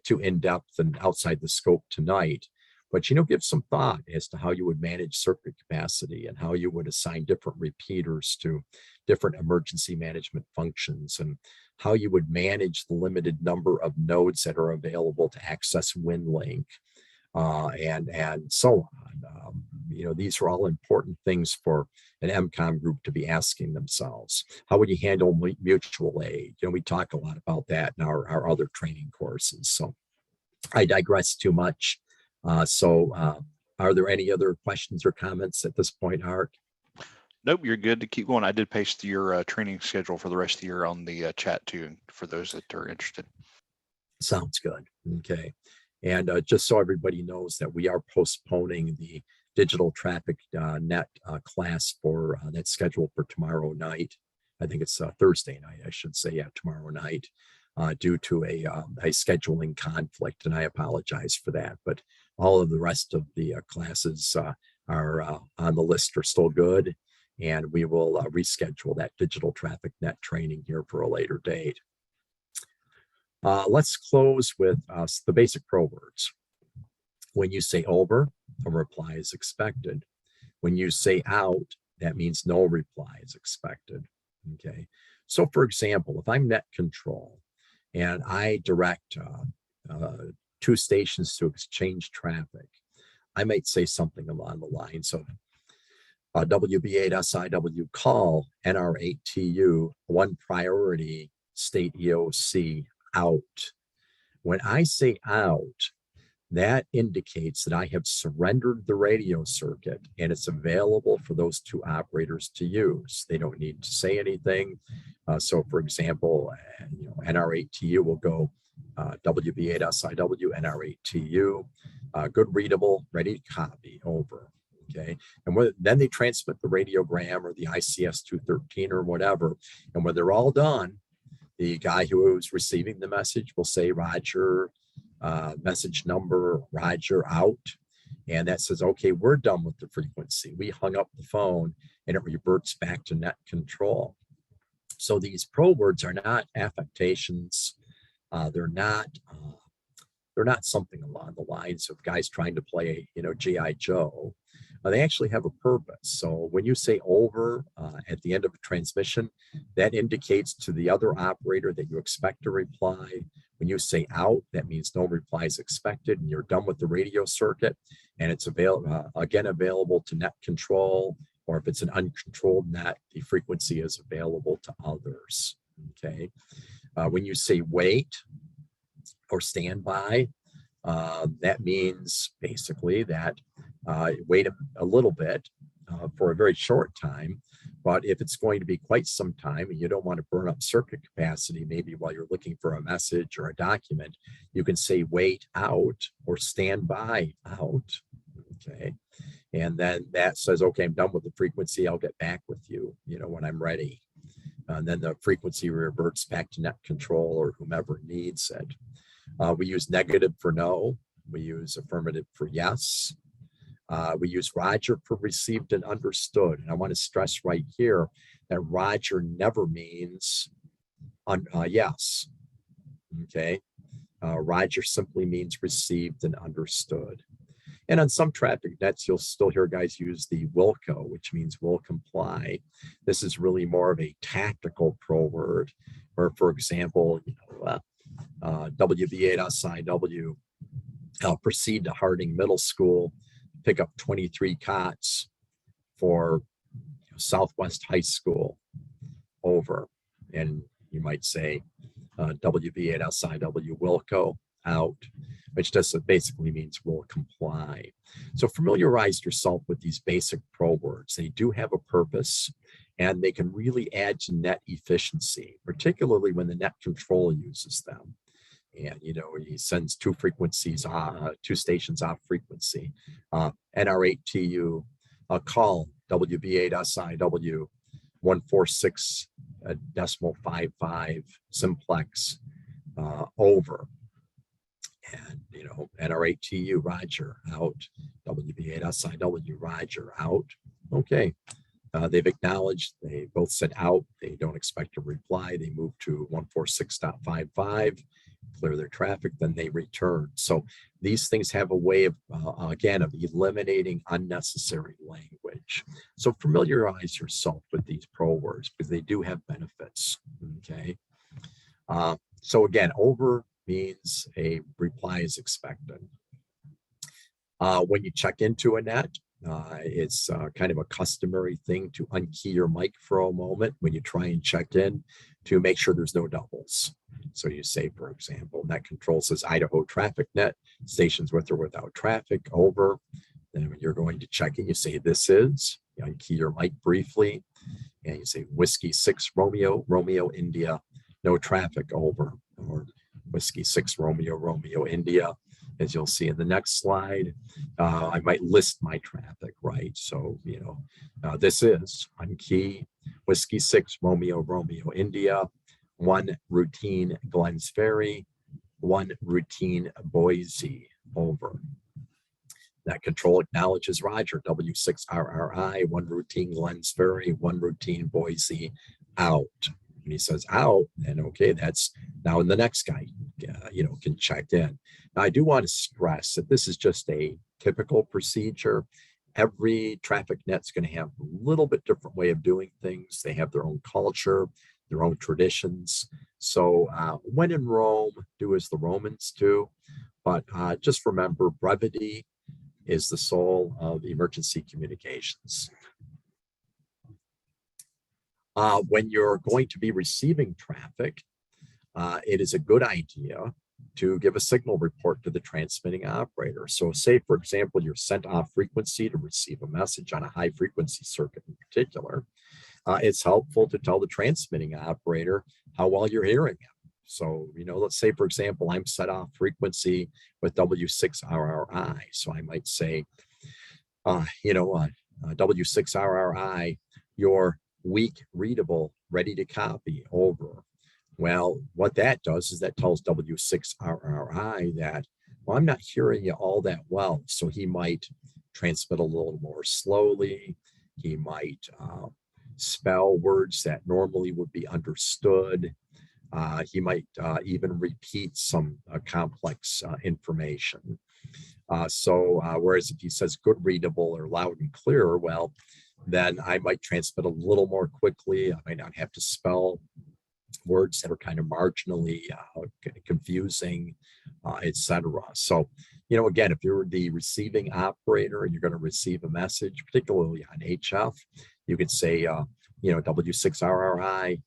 [SPEAKER 2] too in-depth and outside the scope tonight. But give some thought as to how you would manage circuit capacity and how you would assign different repeaters to different emergency management functions, and how you would manage the limited number of nodes that are available to access WinLink, and so on. These are all important things for an MCOM group to be asking themselves. How would you handle mutual aid? We talk a lot about that in our other training courses. So I digress too much. Are there any other questions or comments at this point, Art?
[SPEAKER 1] Nope, you're good to keep going. I did paste your training schedule for the rest of the year on the chat too, for those that are interested.
[SPEAKER 2] Sounds good. Okay. And just so everybody knows that we are postponing the digital traffic net class that's scheduled for tomorrow night. I think it's Thursday night, I should say, tomorrow night, due to a scheduling conflict, and I apologize for that. But all of the rest of the classes are on the list are still good, and we will reschedule that digital traffic net training here for a later date. Let's close with the basic prowords. When you say over, a reply is expected. When you say out, that means no reply is expected. Okay. So for example, if I'm net control and I direct 2 stations to exchange traffic, I might say something along the lines of WB8 SIW call NR8TU 1 priority state EOC out. When I say out, that indicates that I have surrendered the radio circuit and it's available for those two operators to use. They don't need to say anything. So for example, NR8TU will go WB8SIW, NR8TU, good readable, ready to copy, over. Okay, and then they transmit the radiogram or the ICS 213 or whatever. And when they're all done, the guy who is receiving the message will say, Roger, message number, Roger, out. And that says, okay, we're done with the frequency. We hung up the phone and it reverts back to net control. So these pro words are not affectations. They're not something along the lines of guys trying to play, G.I. Joe. They actually have a purpose. So when you say over at the end of a transmission, that indicates to the other operator that you expect a reply. When you say out, that means no reply is expected and you're done with the radio circuit, and it's available to net control, or if it's an uncontrolled net, the frequency is available to others. Okay. When you say wait or stand by, that means basically that wait a little bit for a very short time. But if it's going to be quite some time and you don't want to burn up circuit capacity, maybe while you're looking for a message or a document, you can say wait out or stand by out. Okay. And then that says, okay, I'm done with the frequency. I'll get back with you, when I'm ready. And then the frequency reverts back to net control or whomever needs it. We use negative for no. We use affirmative for yes. We use Roger for received and understood. And I want to stress right here that Roger never means yes. Okay. Roger simply means received and understood. And on some traffic nets, you'll still hear guys use the Wilco, which means will comply. This is really more of a tactical pro word, where, for example, WB8SIW, I'll proceed to Harding Middle School, pick up 23 cots for Southwest High School, over. And you might say WB8SIW Wilco, out, which just basically means will comply. So familiarize yourself with these basic pro words. They do have a purpose, and they can really add to net efficiency, particularly when the net control uses them. And, he sends two stations off frequency. NR8TU, call WB8SIW 146.55 simplex, over. And, NR8TU, Roger, out. WB8SIW, Roger, out. Okay. They've acknowledged, they both said out. They don't expect a reply. They move to 146.55, clear their traffic, then they return. So these things have a way of, again, of eliminating unnecessary language. So familiarize yourself with these pro words because they do have benefits. Okay. So again, over means a reply is expected. When you check into a net, it's kind of a customary thing to unkey your mic for a moment when you try and check in to make sure there's no doubles. So you say, for example, net control says Idaho traffic net, stations with or without traffic, over. Then when you're going to check in, you say this is, you unkey your mic briefly, and you say Whiskey 6 Romeo, Romeo India, no traffic, over. Or Whiskey 6 Romeo, Romeo India. As you'll see in the next slide, I might list my traffic, right? So, this is unkey Whiskey 6 Romeo, Romeo India, 1 routine Glens Ferry, 1 routine Boise, over. That control acknowledges Roger, W6 RRI, 1 routine Glens Ferry, 1 routine Boise, out. When he says out, then okay, that's now in the next guy, can check in. Now, I do want to stress that this is just a typical procedure. Every traffic net's going to have a little bit different way of doing things. They have their own culture, their own traditions. So when in Rome, do as the Romans do. But just remember, brevity is the soul of emergency communications. When you're going to be receiving traffic, it is a good idea to give a signal report to the transmitting operator. So say, for example, you're sent off frequency to receive a message on a high frequency circuit in particular. It's helpful to tell the transmitting operator how well you're hearing it. So, let's say, for example, I'm set off frequency with W6 RRI. So I might say, W6 RRI, you're weak readable, ready to copy, over. Well, what that does is that tells W6 RRI that, well, I'm not hearing you all that well. So he might transmit a little more slowly. He might spell words that normally would be understood. He might even repeat some complex information. Whereas if he says good readable or loud and clear, well, then I might transmit a little more quickly. I might not have to spell words that are kind of marginally confusing, etc. So, again, if you're the receiving operator and you're going to receive a message, particularly on HF, you could say, W6RRI,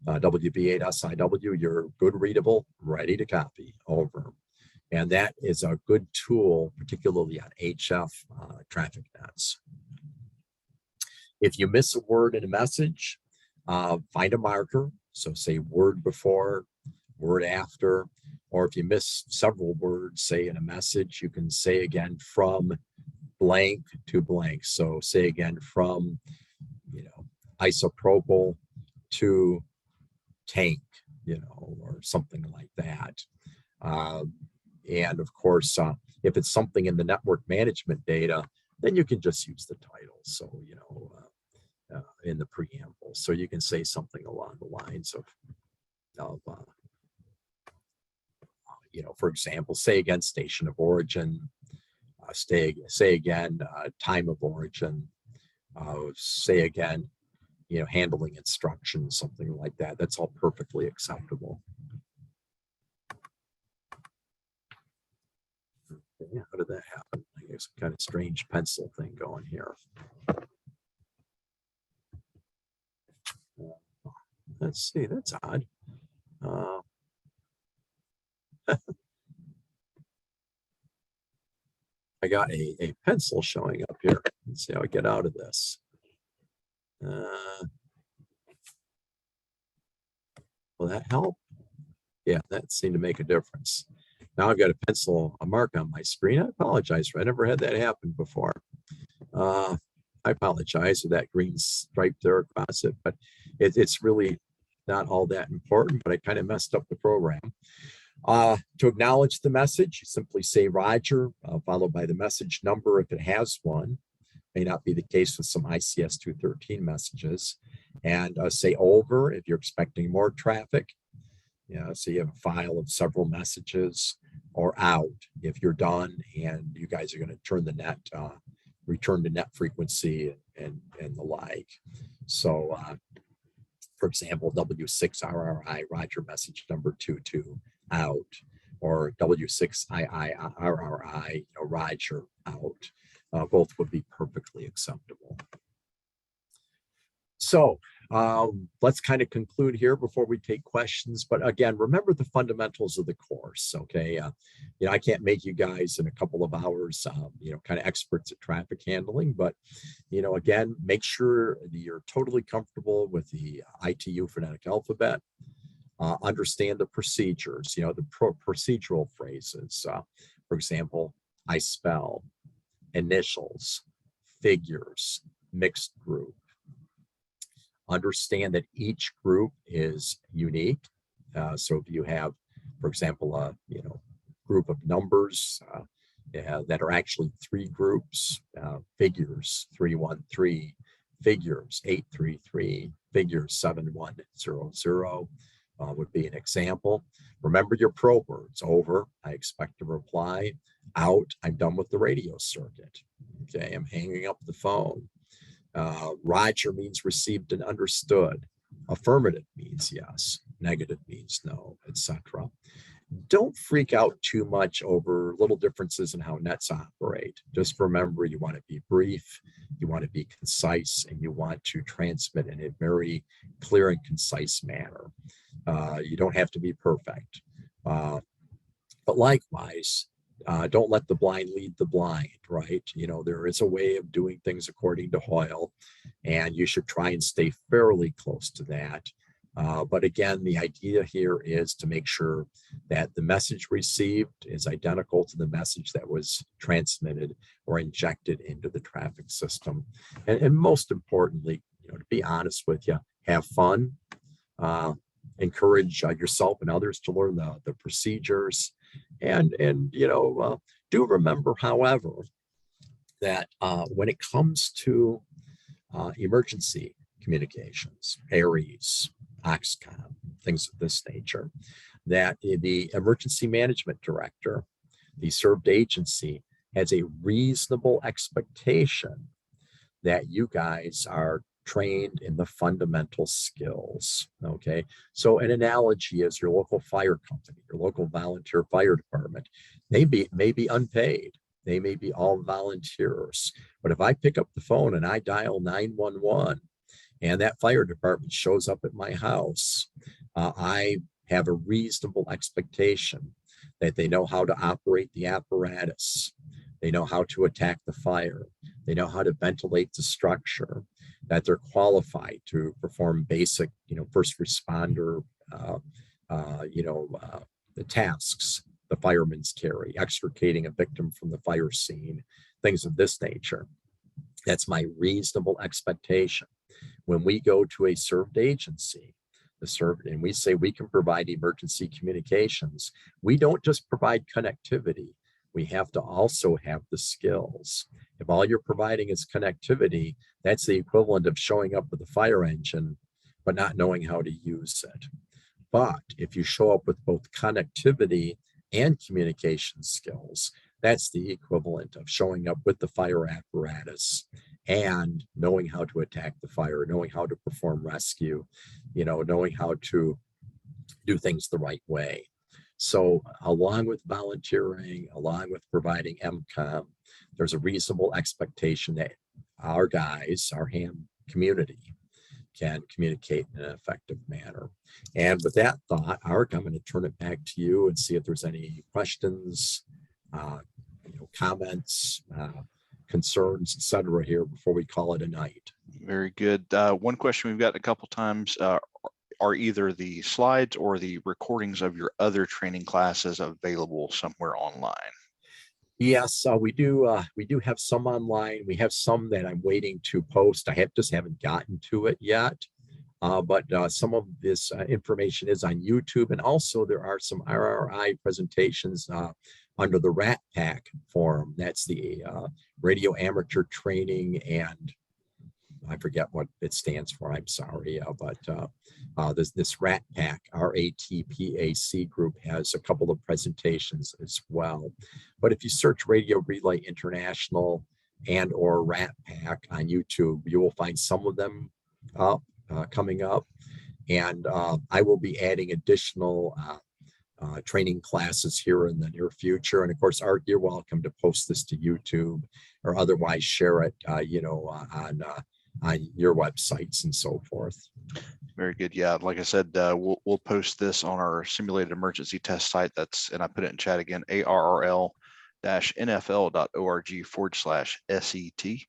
[SPEAKER 2] WB8SIW, you're good readable, ready to copy, over. And that is a good tool, particularly on HF traffic nets. If you miss a word in a message, find a marker. So say word before, word after, or if you miss several words, say in a message, you can say again from blank to blank. So say again from, isopropyl to tank, or something like that. And of course, if it's something in the network management data, then you can just use the title. So, in the preamble. So you can say something along the lines of for example, say again, station of origin, say again, time of origin, say again, handling instructions, something like that. That's all perfectly acceptable. Yeah, how did that happen? I guess some kind of strange pencil thing going here. Let's see, that's odd. I got a pencil showing up here. Let's see how I get out of this. Will that help? Yeah, that seemed to make a difference. Now I've got a mark on my screen. I apologize. I never had that happen before. I apologize for that green stripe there across it, but it's really not all that important, but I kind of messed up the program. To acknowledge the message, you simply say Roger, followed by the message number if it has one. May not be the case with some ICS 213 messages. And say over if you're expecting more traffic. So you have a file of several messages, or out if you're done and you guys are going to turn the net, return to net frequency and the like. So for example, W6 RRI, Roger message number 22 out, or W6 RRI, Roger out. Both would be perfectly acceptable. So let's kind of conclude here before we take questions. But again, remember the fundamentals of the course, okay? I can't make you guys in a couple of hours, kind of experts at traffic handling. But, again, make sure that you're totally comfortable with the ITU phonetic alphabet. Understand the procedures, the procedural phrases. For example, I spell, initials, figures, mixed group. Understand that each group is unique. So if you have, for example, a group of numbers that are actually three groups, figures 313, figures 833, figures 7100 would be an example. Remember your prowords. Over, I expect a reply. Out, I'm done with the radio circuit. Okay, I'm hanging up the phone. Roger means received and understood. Affirmative means yes. Negative means no, etc. Don't freak out too much over little differences in how nets operate. Just remember, you want to be brief, you want to be concise, and you want to transmit in a very clear and concise manner. You don't have to be perfect. But likewise, don't let the blind lead the blind, right? You know, there is a way of doing things according to Hoyle, and you should try and stay fairly close to that. But again, the idea here is to make sure that the message received is identical to the message that was transmitted or injected into the traffic system. And most importantly, you know, to be honest with you, have fun, encourage yourself and others to learn the procedures. And you know, do remember, however, that when it comes to emergency communications, ARRIs, Oxcom, things of this nature, that the emergency management director, the served agency, has a reasonable expectation that you guys are trained in the fundamental skills. Okay, so an analogy is your local fire company, your local volunteer fire department. They may be unpaid, they may be all volunteers, but if I pick up the phone and I dial 911 and that fire department shows up at my house, I have a reasonable expectation that they know how to operate the apparatus, they know how to attack the fire, they know how to ventilate the structure, that they're qualified to perform basic, you know, first responder, the tasks the firemen's carry, extricating a victim from the fire scene, things of this nature. That's my reasonable expectation. When we go to a served agency, and we say we can provide emergency communications, we don't just provide connectivity. We have to also have the skills. If all you're providing is connectivity, that's the equivalent of showing up with a fire engine, but not knowing how to use it. But if you show up with both connectivity and communication skills, that's the equivalent of showing up with the fire apparatus and knowing how to attack the fire, knowing how to perform rescue, you know, knowing how to do things the right way. So along with volunteering, along with providing MCOM, there's a reasonable expectation that our guys, our ham community, can communicate in an effective manner. And with that thought, Art, I'm going to turn it back to you and see if there's any questions, comments, concerns, etc. here before we call it a night.
[SPEAKER 1] Very good. One question we've got a couple times, are either the slides or the recordings of your other training classes available somewhere online?
[SPEAKER 2] Yes, we do have some online. We have some that I'm waiting to post. I just haven't gotten to it yet. But some of this information is on YouTube, and also there are some RRI presentations under the RAT Pack forum. That's the Radio Amateur Training, and I forget what it stands for. I'm sorry, but this RAT Pack, RATPAC group, has a couple of presentations as well. But if you search Radio Relay International and or RAT Pack on YouTube, you will find some of them up. Coming up, and I will be adding additional training classes here in the near future. And of course, Art, you're welcome to post this to YouTube or otherwise share it, on your websites and so forth. Very
[SPEAKER 1] good. Yeah, like I said, we'll post this on our simulated emergency test site. And I put it in chat again, ARRL-NFL.org/SET.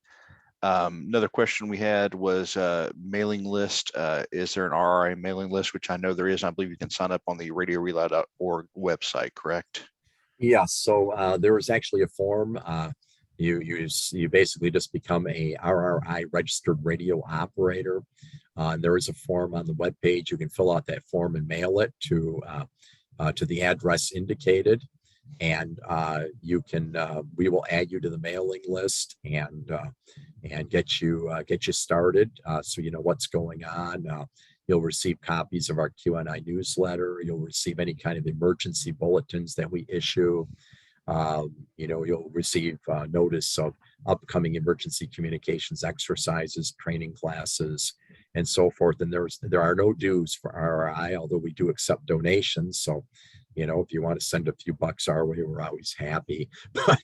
[SPEAKER 1] Another question we had was mailing list. Is there an RRI mailing list? Which I know there is. I believe you can sign up on the radiorelay.org website, correct?
[SPEAKER 2] Yes. So there is actually a form. You basically just become a RRI registered radio operator. There is a form on the webpage. You can fill out that form and mail it to the address indicated. And we will add you to the mailing list and get you started, so you know what's going on. You'll receive copies of our QNI newsletter. You'll receive any kind of emergency bulletins that we issue. You'll receive notice of upcoming emergency communications exercises, training classes, and so forth. And there are no dues for RRI, although we do accept donations. So, if you want to send a few bucks our way, we're always happy. But,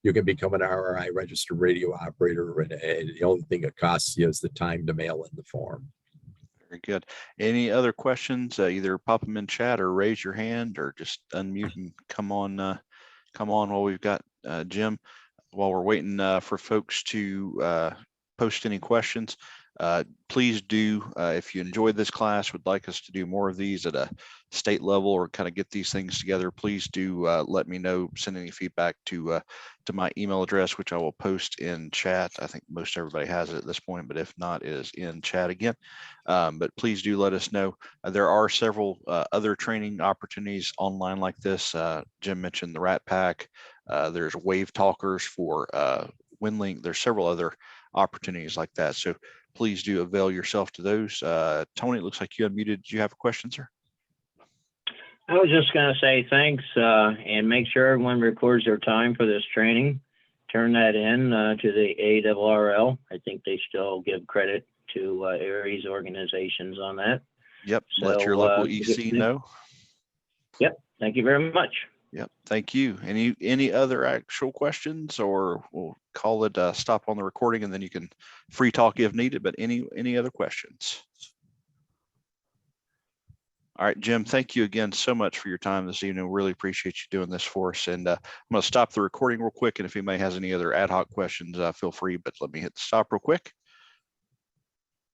[SPEAKER 2] you can become an RRI registered radio operator, and the only thing it costs you is the time to mail in the form.
[SPEAKER 1] Very good. Any other questions? Either pop them in chat or raise your hand or just unmute and come on while we've got Jim. While we're waiting for folks to post any questions, please do, if you enjoyed this class, would like us to do more of these at a state level or kind of get these things together, please do let me know, send any feedback to my email address, which I will post in chat. I think most everybody has it at this point, but if not, it is in chat again. But please do let us know. There are several other training opportunities online like this. Jim mentioned the Rat Pack. There's Wave Talkers for WinLink. There's several other opportunities like that. So please do avail yourself to those. Tony, it looks like you unmuted. Do you have a question, sir?
[SPEAKER 7] I was just going to say thanks and make sure everyone records their time for this training. Turn that in to the ARRL. I think they still give credit to ARRI's organizations on that.
[SPEAKER 1] Yep. Let your local EC
[SPEAKER 7] yeah.
[SPEAKER 1] know.
[SPEAKER 7] Yep. Thank you very much.
[SPEAKER 1] Yep. Thank you. Any other actual questions, or we'll call it stop on the recording and then you can free talk if needed, but any other questions? All right, Jim, thank you again so much for your time this evening. Really appreciate you doing this for us. And I'm going to stop the recording real quick. And if anybody has any other ad hoc questions, feel free, but let me hit the stop real quick.